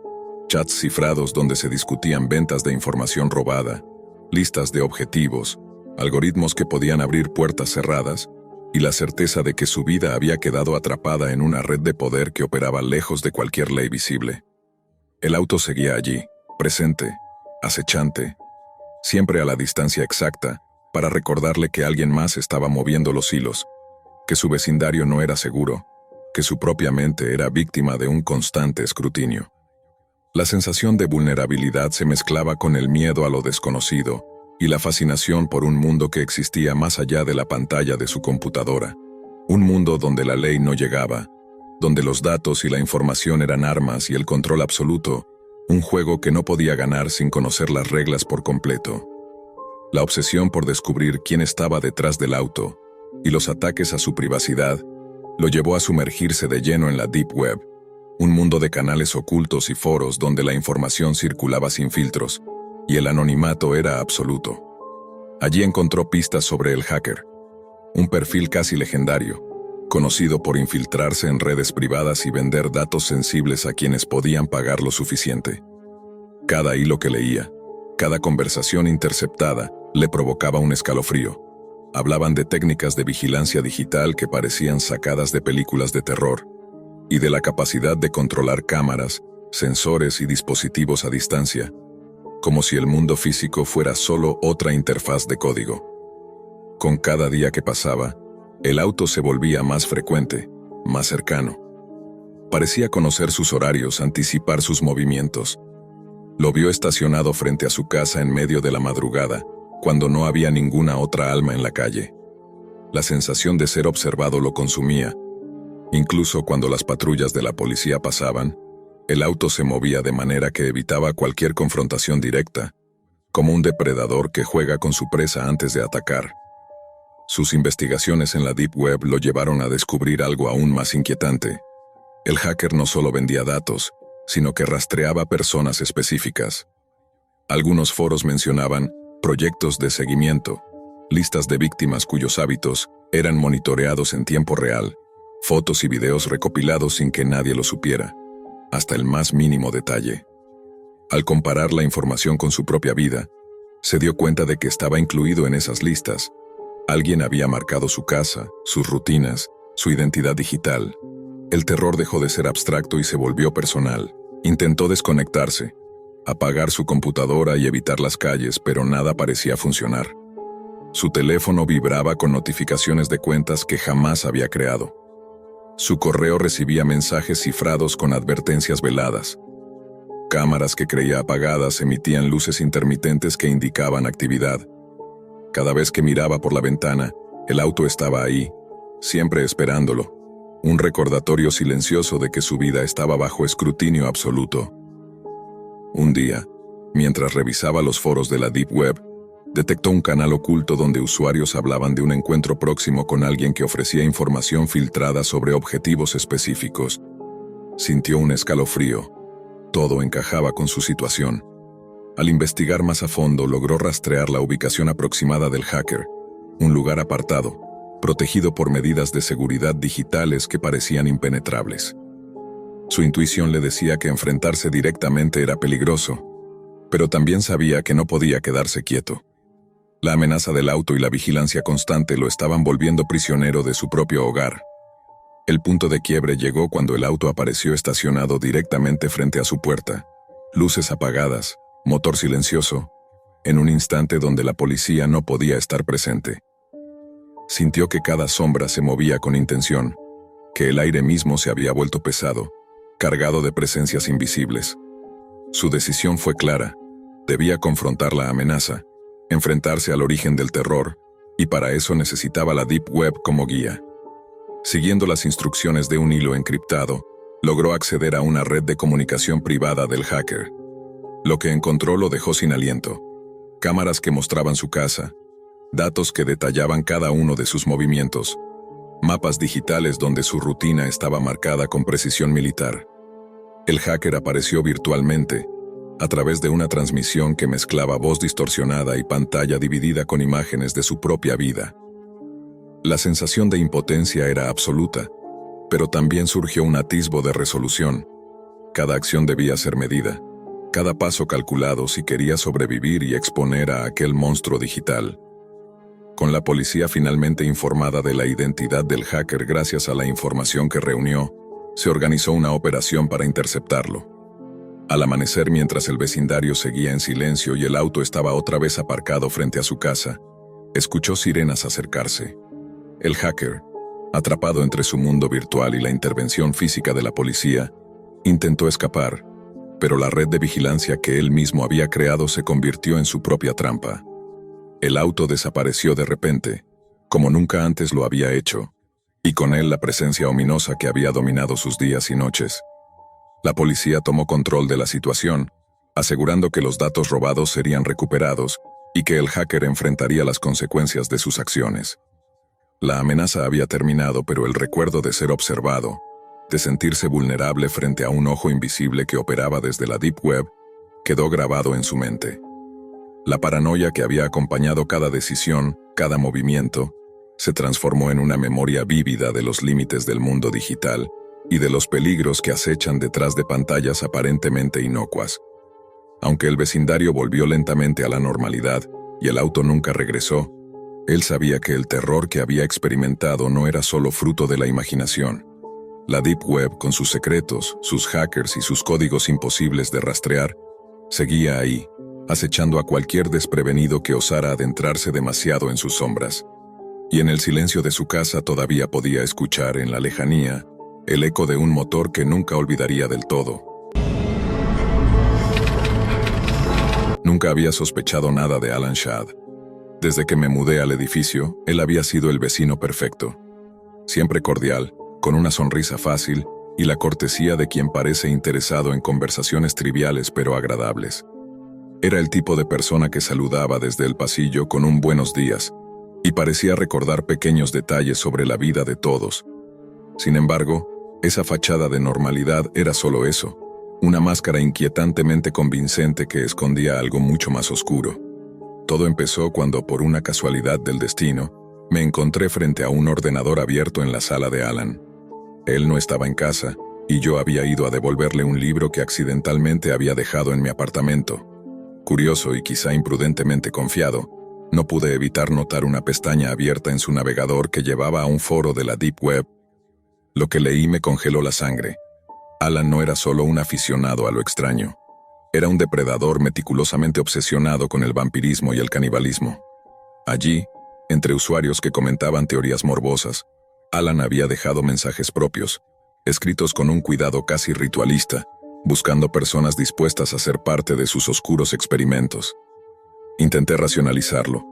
Chats cifrados donde se discutían ventas de información robada, listas de objetivos, algoritmos que podían abrir puertas cerradas, y la certeza de que su vida había quedado atrapada en una red de poder que operaba lejos de cualquier ley visible. El auto seguía allí, presente, acechante, siempre a la distancia exacta, para recordarle que alguien más estaba moviendo los hilos, que su vecindario no era seguro, que su propia mente era víctima de un constante escrutinio. La sensación de vulnerabilidad se mezclaba con el miedo a lo desconocido y la fascinación por un mundo que existía más allá de la pantalla de su computadora, un mundo donde la ley no llegaba, donde los datos y la información eran armas y el control absoluto, un juego que no podía ganar sin conocer las reglas por completo. La obsesión por descubrir quién estaba detrás del auto y los ataques a su privacidad lo llevó a sumergirse de lleno en la Deep Web, un mundo de canales ocultos y foros donde la información circulaba sin filtros y el anonimato era absoluto. Allí encontró pistas sobre el hacker, un perfil casi legendario, conocido por infiltrarse en redes privadas y vender datos sensibles a quienes podían pagar lo suficiente. Cada hilo que leía, cada conversación interceptada, le provocaba un escalofrío. Hablaban de técnicas de vigilancia digital que parecían sacadas de películas de terror, y de la capacidad de controlar cámaras, sensores y dispositivos a distancia, como si el mundo físico fuera solo otra interfaz de código. Con cada día que pasaba, el auto se volvía más frecuente, más cercano. Parecía conocer sus horarios, anticipar sus movimientos. Lo vio estacionado frente a su casa en medio de la madrugada, cuando no había ninguna otra alma en la calle. La sensación de ser observado lo consumía. Incluso cuando las patrullas de la policía pasaban, el auto se movía de manera que evitaba cualquier confrontación directa, como un depredador que juega con su presa antes de atacar. Sus investigaciones en la Deep Web lo llevaron a descubrir algo aún más inquietante. El hacker no solo vendía datos, sino que rastreaba personas específicas. Algunos foros mencionaban proyectos de seguimiento, listas de víctimas cuyos hábitos eran monitoreados en tiempo real, fotos y videos recopilados sin que nadie lo supiera, hasta el más mínimo detalle. Al comparar la información con su propia vida, se dio cuenta de que estaba incluido en esas listas. Alguien había marcado su casa, sus rutinas, su identidad digital. El terror dejó de ser abstracto y se volvió personal. Intentó desconectarse, apagar su computadora y evitar las calles, pero nada parecía funcionar. Su teléfono vibraba con notificaciones de cuentas que jamás había creado. Su correo recibía mensajes cifrados con advertencias veladas. Cámaras que creía apagadas emitían luces intermitentes que indicaban actividad. Cada vez que miraba por la ventana, el auto estaba ahí, siempre esperándolo. Un recordatorio silencioso de que su vida estaba bajo escrutinio absoluto. Un día, mientras revisaba los foros de la Deep Web, detectó un canal oculto donde usuarios hablaban de un encuentro próximo con alguien que ofrecía información filtrada sobre objetivos específicos. Sintió un escalofrío. Todo encajaba con su situación. Al investigar más a fondo, logró rastrear la ubicación aproximada del hacker, un lugar apartado, protegido por medidas de seguridad digitales que parecían impenetrables. Su intuición le decía que enfrentarse directamente era peligroso, pero también sabía que no podía quedarse quieto. La amenaza del auto y la vigilancia constante lo estaban volviendo prisionero de su propio hogar. El punto de quiebre llegó cuando el auto apareció estacionado directamente frente a su puerta. Luces apagadas, motor silencioso, en un instante donde la policía no podía estar presente. Sintió que cada sombra se movía con intención, que el aire mismo se había vuelto pesado, cargado de presencias invisibles. Su decisión fue clara: debía confrontar la amenaza, enfrentarse al origen del terror, y para eso necesitaba la Deep Web como guía. Siguiendo las instrucciones de un hilo encriptado, logró acceder a una red de comunicación privada del hacker. Lo que encontró lo dejó sin aliento. Cámaras que mostraban su casa, datos que detallaban cada uno de sus movimientos, mapas digitales donde su rutina estaba marcada con precisión militar. El hacker apareció virtualmente, a través de una transmisión que mezclaba voz distorsionada y pantalla dividida con imágenes de su propia vida. La sensación de impotencia era absoluta, pero también surgió un atisbo de resolución. Cada acción debía ser medida, cada paso calculado si quería sobrevivir y exponer a aquel monstruo digital. Con la policía finalmente informada de la identidad del hacker gracias a la información que reunió, se organizó una operación para interceptarlo. Al amanecer, mientras el vecindario seguía en silencio y el auto estaba otra vez aparcado frente a su casa, escuchó sirenas acercarse. El hacker, atrapado entre su mundo virtual y la intervención física de la policía, intentó escapar, pero la red de vigilancia que él mismo había creado se convirtió en su propia trampa. El auto desapareció de repente, como nunca antes lo había hecho, y con él la presencia ominosa que había dominado sus días y noches. La policía tomó control de la situación, asegurando que los datos robados serían recuperados y que el hacker enfrentaría las consecuencias de sus acciones. La amenaza había terminado, pero el recuerdo de ser observado, de sentirse vulnerable frente a un ojo invisible que operaba desde la Deep Web, quedó grabado en su mente. La paranoia que había acompañado cada decisión, cada movimiento, se transformó en una memoria vívida de los límites del mundo digital y de los peligros que acechan detrás de pantallas aparentemente inocuas. Aunque el vecindario volvió lentamente a la normalidad y el auto nunca regresó, él sabía que el terror que había experimentado no era solo fruto de la imaginación. La Deep Web, con sus secretos, sus hackers y sus códigos imposibles de rastrear, seguía ahí, acechando a cualquier desprevenido que osara adentrarse demasiado en sus sombras. Y en el silencio de su casa todavía podía escuchar en la lejanía el eco de un motor que nunca olvidaría del todo. Nunca había sospechado nada de Alan Shad. Desde que me mudé al edificio, él había sido el vecino perfecto. Siempre cordial, con una sonrisa fácil y la cortesía de quien parece interesado en conversaciones triviales pero agradables. Era el tipo de persona que saludaba desde el pasillo con un buenos días y parecía recordar pequeños detalles sobre la vida de todos. Sin embargo, esa fachada de normalidad era solo eso, una máscara inquietantemente convincente que escondía algo mucho más oscuro. Todo empezó cuando, por una casualidad del destino, me encontré frente a un ordenador abierto en la sala de Alan. Él no estaba en casa, y yo había ido a devolverle un libro que accidentalmente había dejado en mi apartamento. Curioso y quizá imprudentemente confiado, no pude evitar notar una pestaña abierta en su navegador que llevaba a un foro de la Deep Web. Lo que leí me congeló la sangre. Alan no era solo un aficionado a lo extraño. Era un depredador meticulosamente obsesionado con el vampirismo y el canibalismo. Allí, entre usuarios que comentaban teorías morbosas, Alan había dejado mensajes propios, escritos con un cuidado casi ritualista, buscando personas dispuestas a ser parte de sus oscuros experimentos. Intenté racionalizarlo.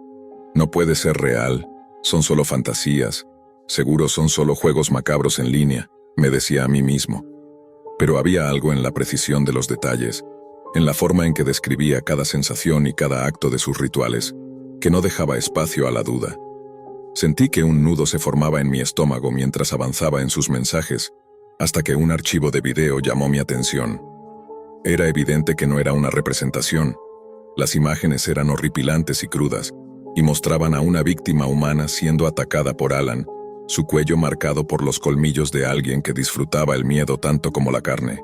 No puede ser real, son solo fantasías, seguro son solo juegos macabros en línea, me decía a mí mismo. Pero había algo en la precisión de los detalles, en la forma en que describía cada sensación y cada acto de sus rituales, que no dejaba espacio a la duda. Sentí que un nudo se formaba en mi estómago mientras avanzaba en sus mensajes, hasta que un archivo de video llamó mi atención. Era evidente que no era una representación. Las imágenes eran horripilantes y crudas, y mostraban a una víctima humana siendo atacada por Alan, su cuello marcado por los colmillos de alguien que disfrutaba el miedo tanto como la carne.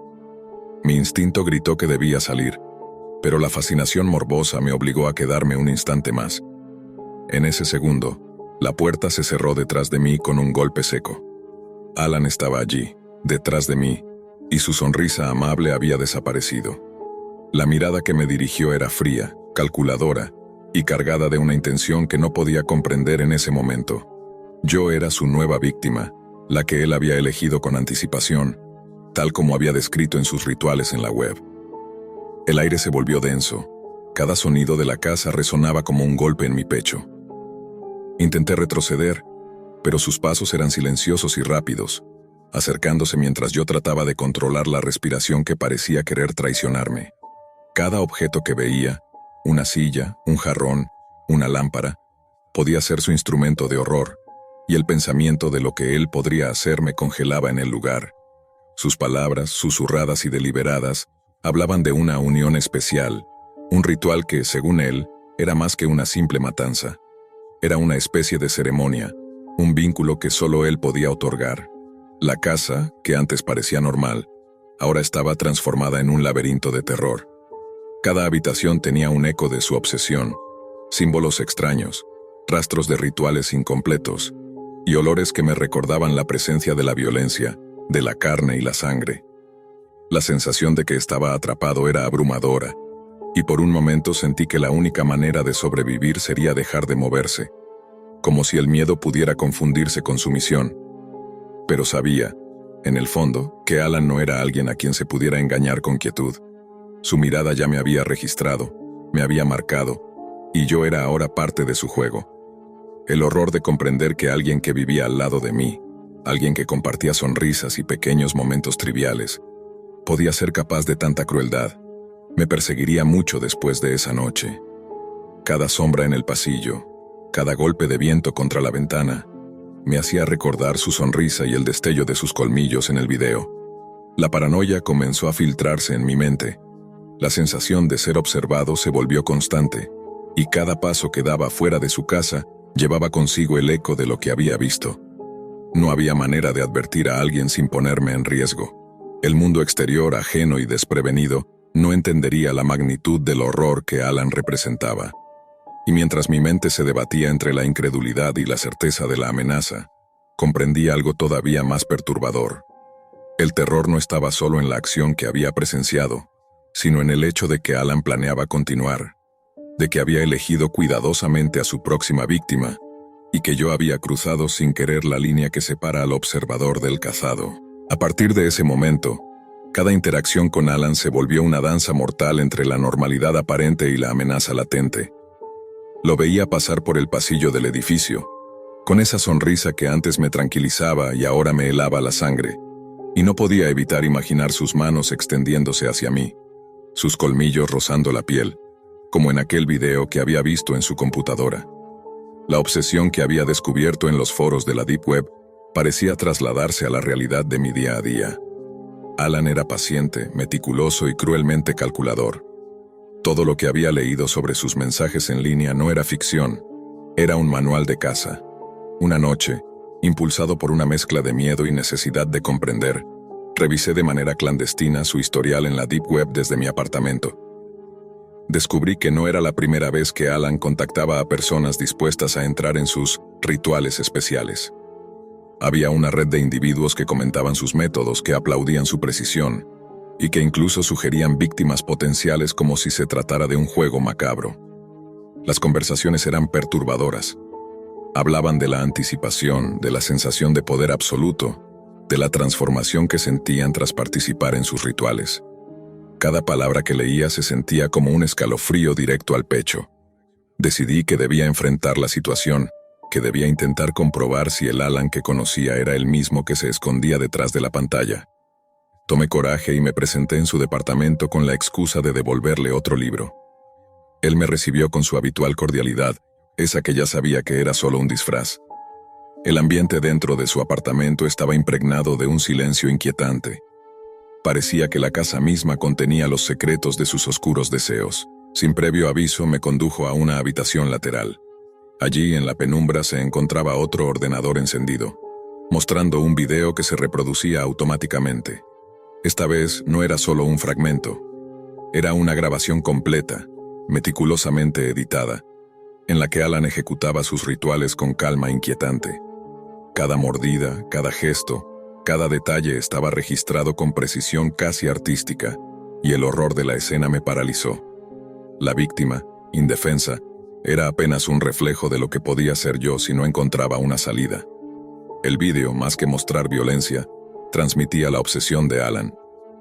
Mi instinto gritó que debía salir, pero la fascinación morbosa me obligó a quedarme un instante más. En ese segundo, la puerta se cerró detrás de mí con un golpe seco. Alan estaba allí, detrás de mí, y su sonrisa amable había desaparecido. La mirada que me dirigió era fría, calculadora, y cargada de una intención que no podía comprender en ese momento. Yo era su nueva víctima, la que él había elegido con anticipación, tal como había descrito en sus rituales en la web. El aire se volvió denso. Cada sonido de la casa resonaba como un golpe en mi pecho. Intenté retroceder, pero sus pasos eran silenciosos y rápidos, acercándose mientras yo trataba de controlar la respiración que parecía querer traicionarme. Cada objeto que veía, una silla, un jarrón, una lámpara, podía ser su instrumento de horror, y el pensamiento de lo que él podría hacer me congelaba en el lugar. Sus palabras, susurradas y deliberadas, hablaban de una unión especial, un ritual que, según él, era más que una simple matanza. Era una especie de ceremonia, un vínculo que solo él podía otorgar. La casa, que antes parecía normal, ahora estaba transformada en un laberinto de terror. Cada habitación tenía un eco de su obsesión, símbolos extraños, rastros de rituales incompletos, y olores que me recordaban la presencia de la violencia, de la carne y la sangre. La sensación de que estaba atrapado era abrumadora, y por un momento sentí que la única manera de sobrevivir sería dejar de moverse, como si el miedo pudiera confundirse con su misión. Pero sabía, en el fondo, que Alan no era alguien a quien se pudiera engañar con quietud. Su mirada ya me había registrado, me había marcado, y yo era ahora parte de su juego. El horror de comprender que alguien que vivía al lado de mí, alguien que compartía sonrisas y pequeños momentos triviales, podía ser capaz de tanta crueldad, me perseguiría mucho después de esa noche. Cada sombra en el pasillo, cada golpe de viento contra la ventana, me hacía recordar su sonrisa y el destello de sus colmillos en el video. La paranoia comenzó a filtrarse en mi mente. La sensación de ser observado se volvió constante, y cada paso que daba fuera de su casa llevaba consigo el eco de lo que había visto. No había manera de advertir a alguien sin ponerme en riesgo. El mundo exterior, ajeno y desprevenido, no entendería la magnitud del horror que Alan representaba. Y mientras mi mente se debatía entre la incredulidad y la certeza de la amenaza, comprendí algo todavía más perturbador. El terror no estaba solo en la acción que había presenciado, sino en el hecho de que Alan planeaba continuar, de que había elegido cuidadosamente a su próxima víctima, y que yo había cruzado sin querer la línea que separa al observador del cazado. A partir de ese momento, cada interacción con Alan se volvió una danza mortal entre la normalidad aparente y la amenaza latente. Lo veía pasar por el pasillo del edificio, con esa sonrisa que antes me tranquilizaba y ahora me helaba la sangre, y no podía evitar imaginar sus manos extendiéndose hacia mí, sus colmillos rozando la piel, como en aquel video que había visto en su computadora. La obsesión que había descubierto en los foros de la Deep Web parecía trasladarse a la realidad de mi día a día. Alan era paciente, meticuloso y cruelmente calculador. Todo lo que había leído sobre sus mensajes en línea no era ficción, era un manual de caza. Una noche, impulsado por una mezcla de miedo y necesidad de comprender, revisé de manera clandestina su historial en la Deep Web desde mi apartamento. Descubrí que no era la primera vez que Alan contactaba a personas dispuestas a entrar en sus rituales especiales. Había una red de individuos que comentaban sus métodos, que aplaudían su precisión, y que incluso sugerían víctimas potenciales como si se tratara de un juego macabro. Las conversaciones eran perturbadoras. Hablaban de la anticipación, de la sensación de poder absoluto, de la transformación que sentían tras participar en sus rituales. Cada palabra que leía se sentía como un escalofrío directo al pecho. Decidí que debía enfrentar la situación, que debía intentar comprobar si el Alan que conocía era el mismo que se escondía detrás de la pantalla. Tomé coraje y me presenté en su departamento con la excusa de devolverle otro libro. Él me recibió con su habitual cordialidad, esa que ya sabía que era solo un disfraz. El ambiente dentro de su apartamento estaba impregnado de un silencio inquietante. Parecía que la casa misma contenía los secretos de sus oscuros deseos. Sin previo aviso me condujo a una habitación lateral. Allí, en la penumbra, se encontraba otro ordenador encendido, mostrando un video que se reproducía automáticamente. Esta vez no era solo un fragmento. Era una grabación completa, meticulosamente editada, en la que Alan ejecutaba sus rituales con calma inquietante. Cada mordida, cada gesto, cada detalle estaba registrado con precisión casi artística, y el horror de la escena me paralizó. La víctima, indefensa, era apenas un reflejo de lo que podía ser yo si no encontraba una salida. El vídeo, más que mostrar violencia, transmitía la obsesión de Alan,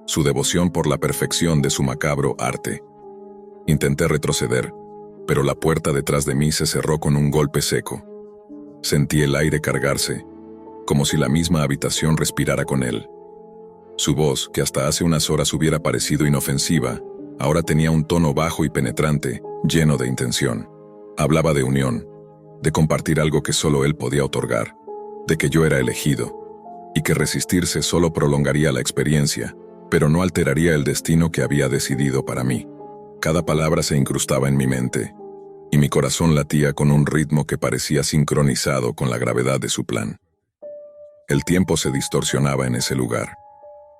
su devoción por la perfección de su macabro arte. Intenté retroceder, pero la puerta detrás de mí se cerró con un golpe seco. Sentí el aire cargarse, como si la misma habitación respirara con él. Su voz, que hasta hace unas horas hubiera parecido inofensiva, ahora tenía un tono bajo y penetrante, lleno de intención. Hablaba de unión, de compartir algo que solo él podía otorgar, de que yo era elegido, y que resistirse solo prolongaría la experiencia, pero no alteraría el destino que había decidido para mí. Cada palabra se incrustaba en mi mente, y mi corazón latía con un ritmo que parecía sincronizado con la gravedad de su plan. El tiempo se distorsionaba en ese lugar.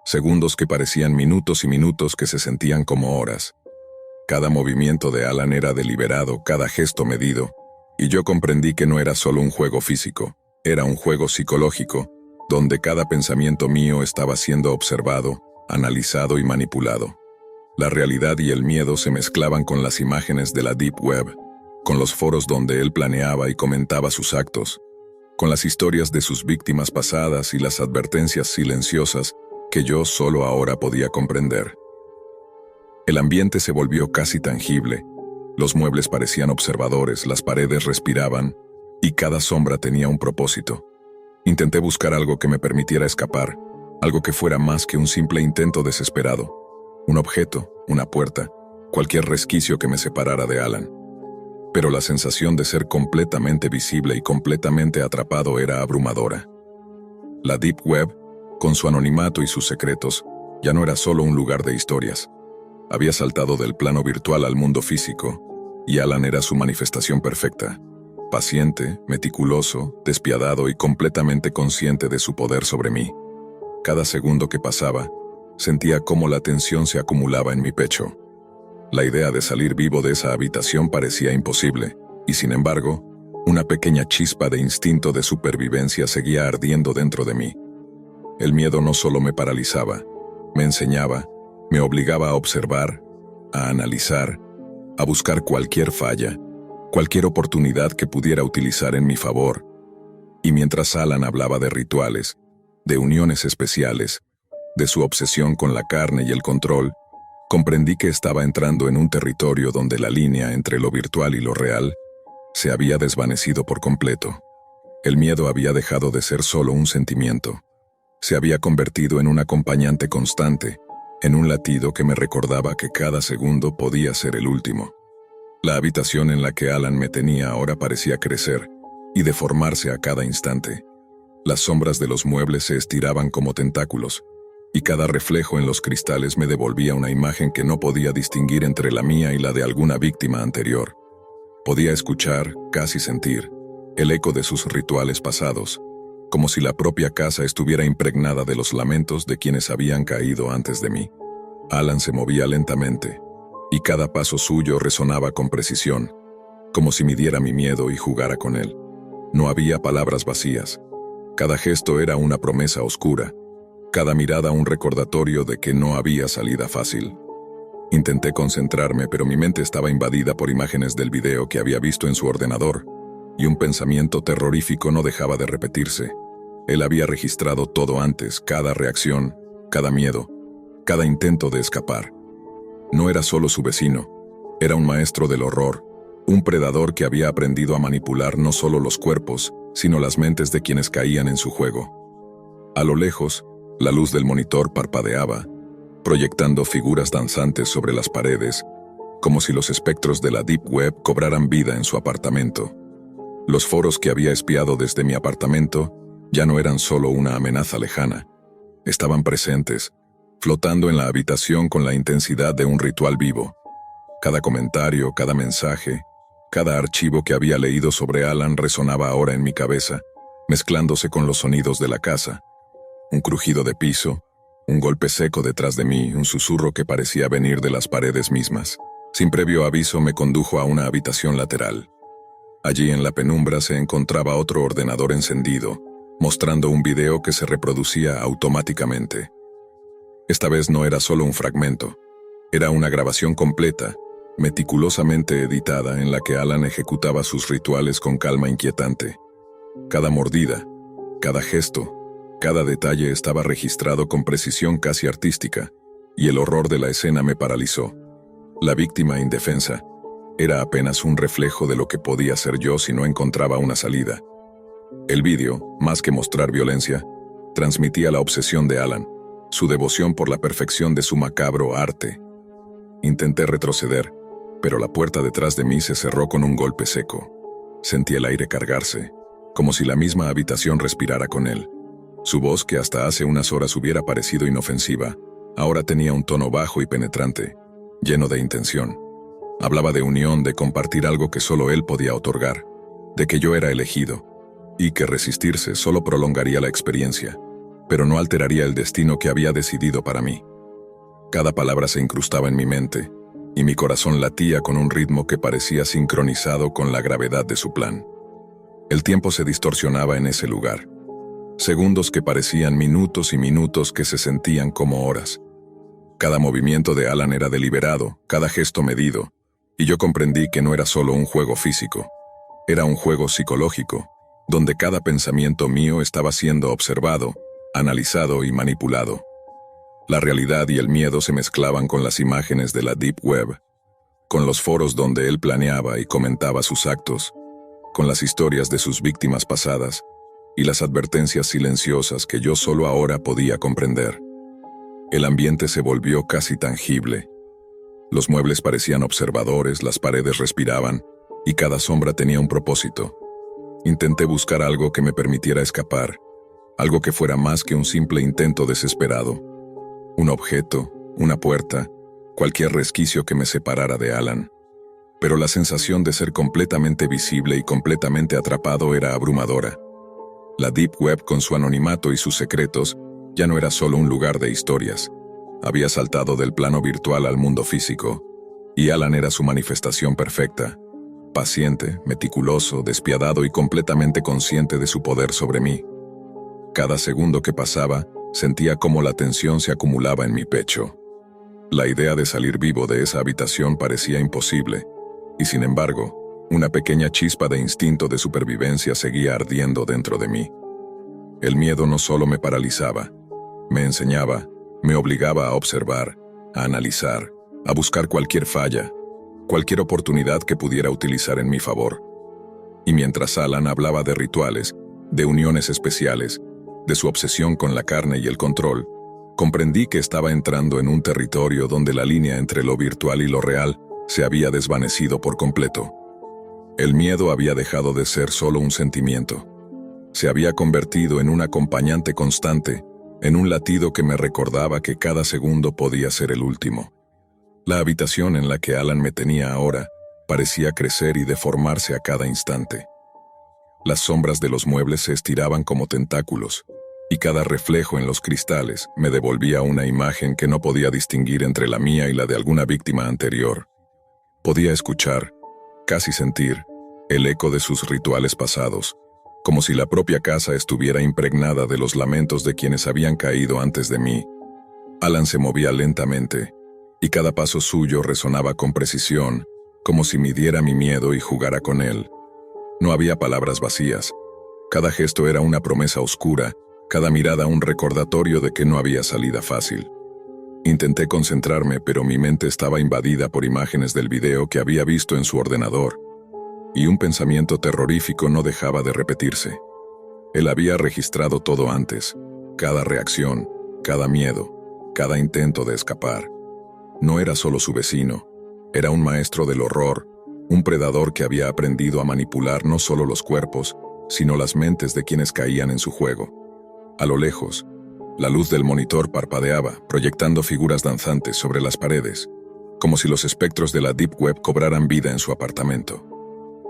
Segundos que parecían minutos y minutos que se sentían como horas. Cada movimiento de Alan era deliberado, cada gesto medido, y yo comprendí que no era solo un juego físico, era un juego psicológico, donde cada pensamiento mío estaba siendo observado, analizado y manipulado. La realidad y el miedo se mezclaban con las imágenes de la Deep Web, con los foros donde él planeaba y comentaba sus actos, con las historias de sus víctimas pasadas y las advertencias silenciosas que yo solo ahora podía comprender. El ambiente se volvió casi tangible. Los muebles parecían observadores, las paredes respiraban, y cada sombra tenía un propósito. Intenté buscar algo que me permitiera escapar, algo que fuera más que un simple intento desesperado. Un objeto, una puerta, cualquier resquicio que me separara de Alan. Pero la sensación de ser completamente visible y completamente atrapado era abrumadora. La Deep Web, con su anonimato y sus secretos, ya no era solo un lugar de historias. Había saltado del plano virtual al mundo físico, y Alan era su manifestación perfecta. Paciente, meticuloso, despiadado y completamente consciente de su poder sobre mí. Cada segundo que pasaba, sentía cómo la tensión se acumulaba en mi pecho. La idea de salir vivo de esa habitación parecía imposible, y sin embargo, una pequeña chispa de instinto de supervivencia seguía ardiendo dentro de mí. El miedo no solo me paralizaba, me enseñaba, me obligaba a observar, a analizar, a buscar cualquier falla, cualquier oportunidad que pudiera utilizar en mi favor. Y mientras Alan hablaba de rituales, de uniones especiales, de su obsesión con la carne y el control, comprendí que estaba entrando en un territorio donde la línea entre lo virtual y lo real se había desvanecido por completo. El miedo había dejado de ser solo un sentimiento. Se había convertido en un acompañante constante, en un latido que me recordaba que cada segundo podía ser el último. La habitación en la que Alan me tenía ahora parecía crecer y deformarse a cada instante. Las sombras de los muebles se estiraban como tentáculos, y cada reflejo en los cristales me devolvía una imagen que no podía distinguir entre la mía y la de alguna víctima anterior. Podía escuchar, casi sentir, el eco de sus rituales pasados, como si la propia casa estuviera impregnada de los lamentos de quienes habían caído antes de mí. Alan se movía lentamente, y cada paso suyo resonaba con precisión, como si midiera mi miedo y jugara con él. No había palabras vacías. Cada gesto era una promesa oscura, cada mirada un recordatorio de que no había salida fácil. Intenté concentrarme, pero mi mente estaba invadida por imágenes del video que había visto en su ordenador, y un pensamiento terrorífico no dejaba de repetirse. Él había registrado todo antes, cada reacción, cada miedo, cada intento de escapar. No era solo su vecino, era un maestro del horror, un predador que había aprendido a manipular no solo los cuerpos, sino las mentes de quienes caían en su juego. A lo lejos, La luz del monitor parpadeaba, proyectando figuras danzantes sobre las paredes, como si los espectros de la Deep Web cobraran vida en su apartamento. Los foros que había espiado desde mi apartamento ya no eran solo una amenaza lejana. Estaban presentes, flotando en la habitación con la intensidad de un ritual vivo. Cada comentario, cada mensaje, cada archivo que había leído sobre Alan resonaba ahora en mi cabeza, mezclándose con los sonidos de la casa. Un crujido de piso, un golpe seco detrás de mí, un susurro que parecía venir de las paredes mismas. Sin previo aviso me condujo a una habitación lateral. Allí en la penumbra se encontraba otro ordenador encendido, mostrando un video que se reproducía automáticamente. Esta vez no era solo un fragmento, era una grabación completa, meticulosamente editada en la que Alan ejecutaba sus rituales con calma inquietante. Cada mordida, cada gesto, cada detalle estaba registrado con precisión casi artística, y el horror de la escena me paralizó. La víctima indefensa era apenas un reflejo de lo que podía ser yo si no encontraba una salida. El vídeo, más que mostrar violencia, transmitía la obsesión de Alan, su devoción por la perfección de su macabro arte. Intenté retroceder, pero la puerta detrás de mí se cerró con un golpe seco. Sentí el aire cargarse, como si la misma habitación respirara con él. Su voz, que hasta hace unas horas hubiera parecido inofensiva, ahora tenía un tono bajo y penetrante, lleno de intención. Hablaba de unión, de compartir algo que solo él podía otorgar, de que yo era elegido, y que resistirse solo prolongaría la experiencia, pero no alteraría el destino que había decidido para mí. Cada palabra se incrustaba en mi mente, y mi corazón latía con un ritmo que parecía sincronizado con la gravedad de su plan. El tiempo se distorsionaba en ese lugar. Segundos que parecían minutos y minutos que se sentían como horas. Cada movimiento de Alan era deliberado, cada gesto medido, y yo comprendí que no era solo un juego físico, era un juego psicológico, donde cada pensamiento mío estaba siendo observado, analizado y manipulado. La realidad y el miedo se mezclaban con las imágenes de la Deep Web, con los foros donde él planeaba y comentaba sus actos, con las historias de sus víctimas pasadas y las advertencias silenciosas que yo solo ahora podía comprender. El ambiente se volvió casi tangible. Los muebles parecían observadores, las paredes respiraban, y cada sombra tenía un propósito. Intenté buscar algo que me permitiera escapar, algo que fuera más que un simple intento desesperado. Un objeto, una puerta, cualquier resquicio que me separara de Alan. Pero la sensación de ser completamente visible y completamente atrapado era abrumadora. La Deep Web, con su anonimato y sus secretos, ya no era solo un lugar de historias. Había saltado del plano virtual al mundo físico, y Alan era su manifestación perfecta. Paciente, meticuloso, despiadado y completamente consciente de su poder sobre mí. Cada segundo que pasaba, sentía cómo la tensión se acumulaba en mi pecho. La idea de salir vivo de esa habitación parecía imposible, y sin embargo, una pequeña chispa de instinto de supervivencia seguía ardiendo dentro de mí. El miedo no solo me paralizaba, me enseñaba, me obligaba a observar, a analizar, a buscar cualquier falla, cualquier oportunidad que pudiera utilizar en mi favor. Y mientras Alan hablaba de rituales, de uniones especiales, de su obsesión con la carne y el control, comprendí que estaba entrando en un territorio donde la línea entre lo virtual y lo real se había desvanecido por completo. El miedo había dejado de ser solo un sentimiento. Se había convertido en un acompañante constante, en un latido que me recordaba que cada segundo podía ser el último. La habitación en la que Alan me tenía ahora parecía crecer y deformarse a cada instante. Las sombras de los muebles se estiraban como tentáculos, y cada reflejo en los cristales me devolvía una imagen que no podía distinguir entre la mía y la de alguna víctima anterior. Podía escuchar, casi sentir, el eco de sus rituales pasados, como si la propia casa estuviera impregnada de los lamentos de quienes habían caído antes de mí. Alan se movía lentamente, y cada paso suyo resonaba con precisión, como si midiera mi miedo y jugara con él. No había palabras vacías. Cada gesto era una promesa oscura, cada mirada un recordatorio de que no había salida fácil. Intenté concentrarme, pero mi mente estaba invadida por imágenes del video que había visto en su ordenador, y un pensamiento terrorífico no dejaba de repetirse. Él había registrado todo antes, cada reacción, cada miedo, cada intento de escapar. No era solo su vecino, era un maestro del horror, un predador que había aprendido a manipular no solo los cuerpos, sino las mentes de quienes caían en su juego. A lo lejos, la luz del monitor parpadeaba, proyectando figuras danzantes sobre las paredes, como si los espectros de la Deep Web cobraran vida en su apartamento.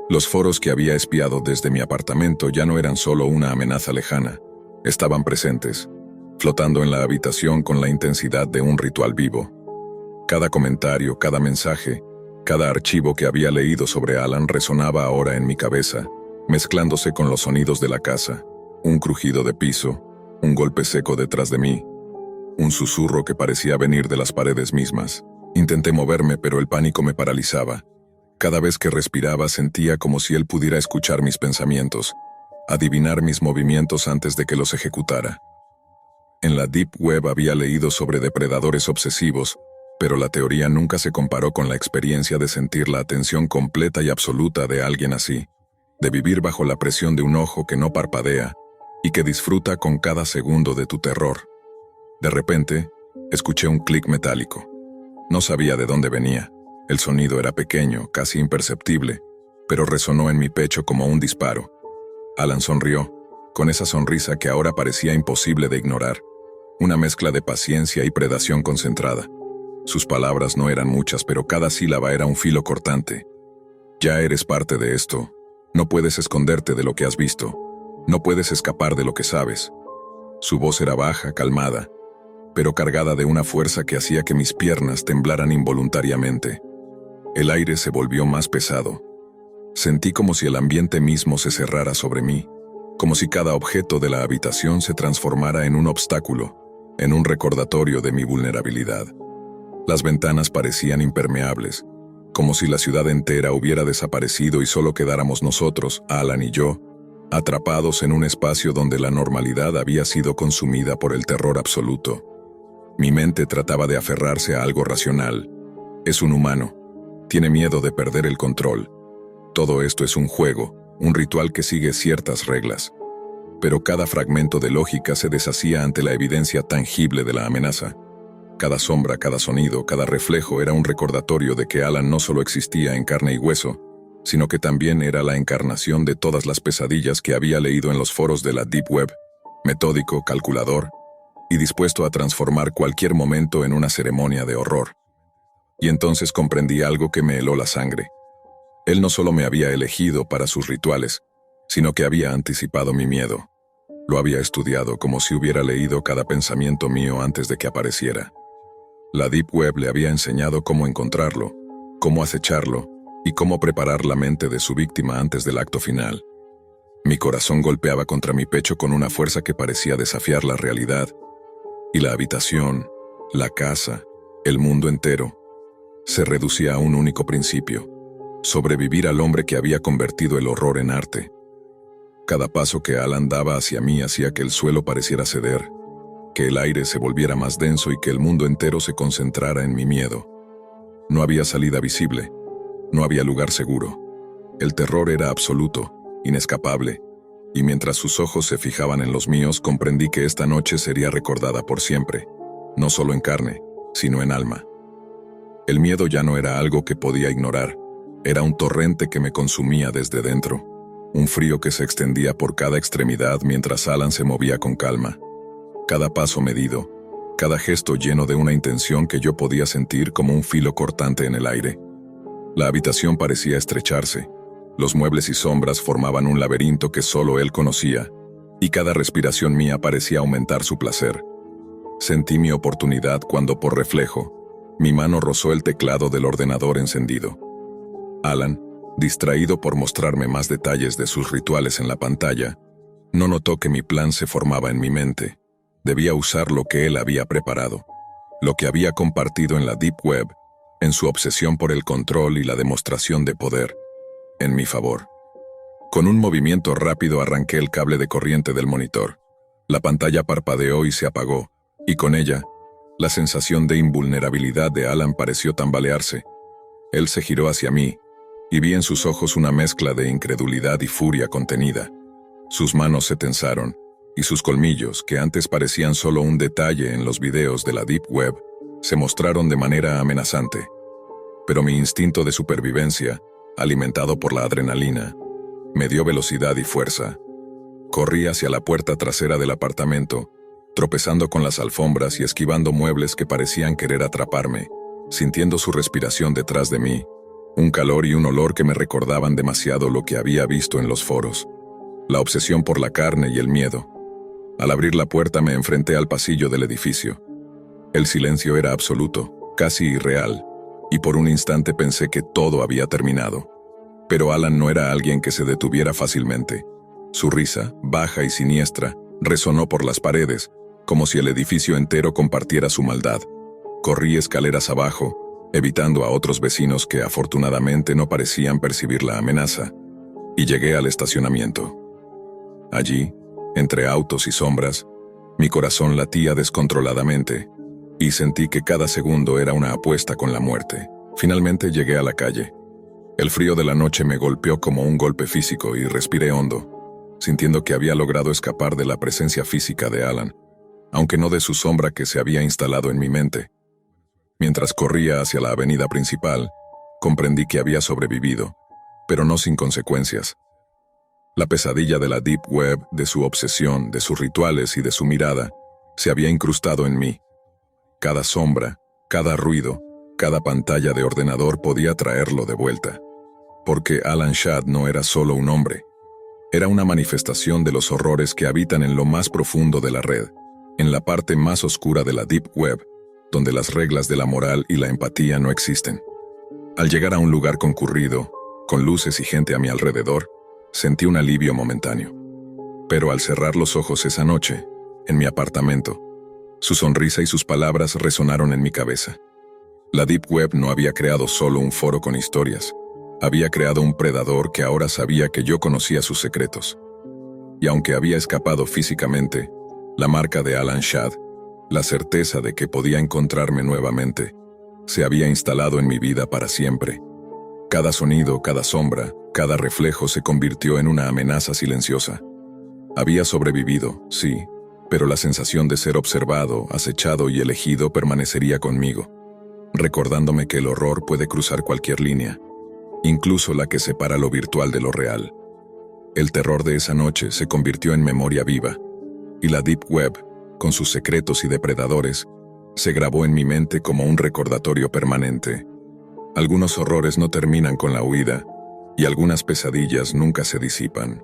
Los foros que había espiado desde mi apartamento ya no eran solo una amenaza lejana, estaban presentes, flotando en la habitación con la intensidad de un ritual vivo. Cada comentario, cada mensaje, cada archivo que había leído sobre Alan resonaba ahora en mi cabeza, mezclándose con los sonidos de la casa, un crujido de piso, un golpe seco detrás de mí, un susurro que parecía venir de las paredes mismas. Intenté moverme, pero el pánico me paralizaba. Cada vez que respiraba sentía como si él pudiera escuchar mis pensamientos, adivinar mis movimientos antes de que los ejecutara. En la Deep Web había leído sobre depredadores obsesivos, pero la teoría nunca se comparó con la experiencia de sentir la atención completa y absoluta de alguien así, de vivir bajo la presión de un ojo que no parpadea y que disfruta con cada segundo de tu terror. De repente, escuché un clic metálico. No sabía de dónde venía. El sonido era pequeño, casi imperceptible, pero resonó en mi pecho como un disparo. Alan sonrió, con esa sonrisa que ahora parecía imposible de ignorar, una mezcla de paciencia y predación concentrada. Sus palabras no eran muchas, pero cada sílaba era un filo cortante. Ya eres parte de esto. No puedes esconderte de lo que has visto. No puedes escapar de lo que sabes. Su voz era baja, calmada, pero cargada de una fuerza que hacía que mis piernas temblaran involuntariamente. El aire se volvió más pesado. Sentí como si el ambiente mismo se cerrara sobre mí, como si cada objeto de la habitación se transformara en un obstáculo, en un recordatorio de mi vulnerabilidad. Las ventanas parecían impermeables, como si la ciudad entera hubiera desaparecido y solo quedáramos nosotros, Alan y yo, atrapados en un espacio donde la normalidad había sido consumida por el terror absoluto. Mi mente trataba de aferrarse a algo racional. Es un humano. Tiene miedo de perder el control. Todo esto es un juego, un ritual que sigue ciertas reglas. Pero cada fragmento de lógica se deshacía ante la evidencia tangible de la amenaza. Cada sombra, cada sonido, cada reflejo era un recordatorio de que Alan no solo existía en carne y hueso, sino que también era la encarnación de todas las pesadillas que había leído en los foros de la Deep Web, metódico, calculador, y dispuesto a transformar cualquier momento en una ceremonia de horror. Y entonces comprendí algo que me heló la sangre. Él no solo me había elegido para sus rituales, sino que había anticipado mi miedo. Lo había estudiado como si hubiera leído cada pensamiento mío antes de que apareciera. La Deep Web le había enseñado cómo encontrarlo, cómo acecharlo y cómo preparar la mente de su víctima antes del acto final. Mi corazón golpeaba contra mi pecho con una fuerza que parecía desafiar la realidad, y la habitación, la casa, el mundo entero, se reducía a un único principio: sobrevivir al hombre que había convertido el horror en arte. Cada paso que Alan daba hacia mí hacía que el suelo pareciera ceder, que el aire se volviera más denso y que el mundo entero se concentrara en mi miedo. No había salida visible, no había lugar seguro. El terror era absoluto, inescapable, y mientras sus ojos se fijaban en los míos, comprendí que esta noche sería recordada por siempre, no solo en carne, sino en alma. El miedo ya no era algo que podía ignorar, era un torrente que me consumía desde dentro, un frío que se extendía por cada extremidad mientras Alan se movía con calma. Cada paso medido, cada gesto lleno de una intención que yo podía sentir como un filo cortante en el aire. La habitación parecía estrecharse, los muebles y sombras formaban un laberinto que solo él conocía, y cada respiración mía parecía aumentar su placer. Sentí mi oportunidad cuando, por reflejo, mi mano rozó el teclado del ordenador encendido. Alan, distraído por mostrarme más detalles de sus rituales en la pantalla, no notó que mi plan se formaba en mi mente. Debía usar lo que él había preparado, lo que había compartido en la Deep Web, en su obsesión por el control y la demostración de poder, en mi favor. Con un movimiento rápido arranqué el cable de corriente del monitor. La pantalla parpadeó y se apagó, y con ella, la sensación de invulnerabilidad de Alan pareció tambalearse. Él se giró hacia mí, y vi en sus ojos una mezcla de incredulidad y furia contenida. Sus manos se tensaron, y sus colmillos, que antes parecían solo un detalle en los videos de la Deep Web, se mostraron de manera amenazante. Pero mi instinto de supervivencia, alimentado por la adrenalina, me dio velocidad y fuerza. Corrí hacia la puerta trasera del apartamento, tropezando con las alfombras y esquivando muebles que parecían querer atraparme, sintiendo su respiración detrás de mí, un calor y un olor que me recordaban demasiado lo que había visto en los foros, la obsesión por la carne y el miedo. Al abrir la puerta me enfrenté al pasillo del edificio. El silencio era absoluto, casi irreal, y por un instante pensé que todo había terminado. Pero Alan no era alguien que se detuviera fácilmente. Su risa, baja y siniestra, resonó por las paredes, como si el edificio entero compartiera su maldad. Corrí escaleras abajo, evitando a otros vecinos que afortunadamente no parecían percibir la amenaza, y llegué al estacionamiento. Allí, entre autos y sombras, mi corazón latía descontroladamente, y sentí que cada segundo era una apuesta con la muerte. Finalmente llegué a la calle. El frío de la noche me golpeó como un golpe físico y respiré hondo, sintiendo que había logrado escapar de la presencia física de Alan, aunque no de su sombra que se había instalado en mi mente. Mientras corría hacia la avenida principal, comprendí que había sobrevivido, pero no sin consecuencias. La pesadilla de la Deep Web, de su obsesión, de sus rituales y de su mirada, se había incrustado en mí. Cada sombra, cada ruido, cada pantalla de ordenador podía traerlo de vuelta. Porque Alan Shadd no era solo un hombre. Era una manifestación de los horrores que habitan en lo más profundo de la red, en la parte más oscura de la Deep Web, donde las reglas de la moral y la empatía no existen. Al llegar a un lugar concurrido, con luces y gente a mi alrededor, sentí un alivio momentáneo. Pero al cerrar los ojos esa noche, en mi apartamento, su sonrisa y sus palabras resonaron en mi cabeza. La Deep Web no había creado solo un foro con historias, había creado un predador que ahora sabía que yo conocía sus secretos. Y aunque había escapado físicamente, la marca de Alan Shadd, la certeza de que podía encontrarme nuevamente, se había instalado en mi vida para siempre. Cada sonido, cada sombra, cada reflejo se convirtió en una amenaza silenciosa. Había sobrevivido, sí, pero la sensación de ser observado, acechado y elegido permanecería conmigo, recordándome que el horror puede cruzar cualquier línea, incluso la que separa lo virtual de lo real. El terror de esa noche se convirtió en memoria viva, y la Deep Web, con sus secretos y depredadores, se grabó en mi mente como un recordatorio permanente. Algunos horrores no terminan con la huida, y algunas pesadillas nunca se disipan.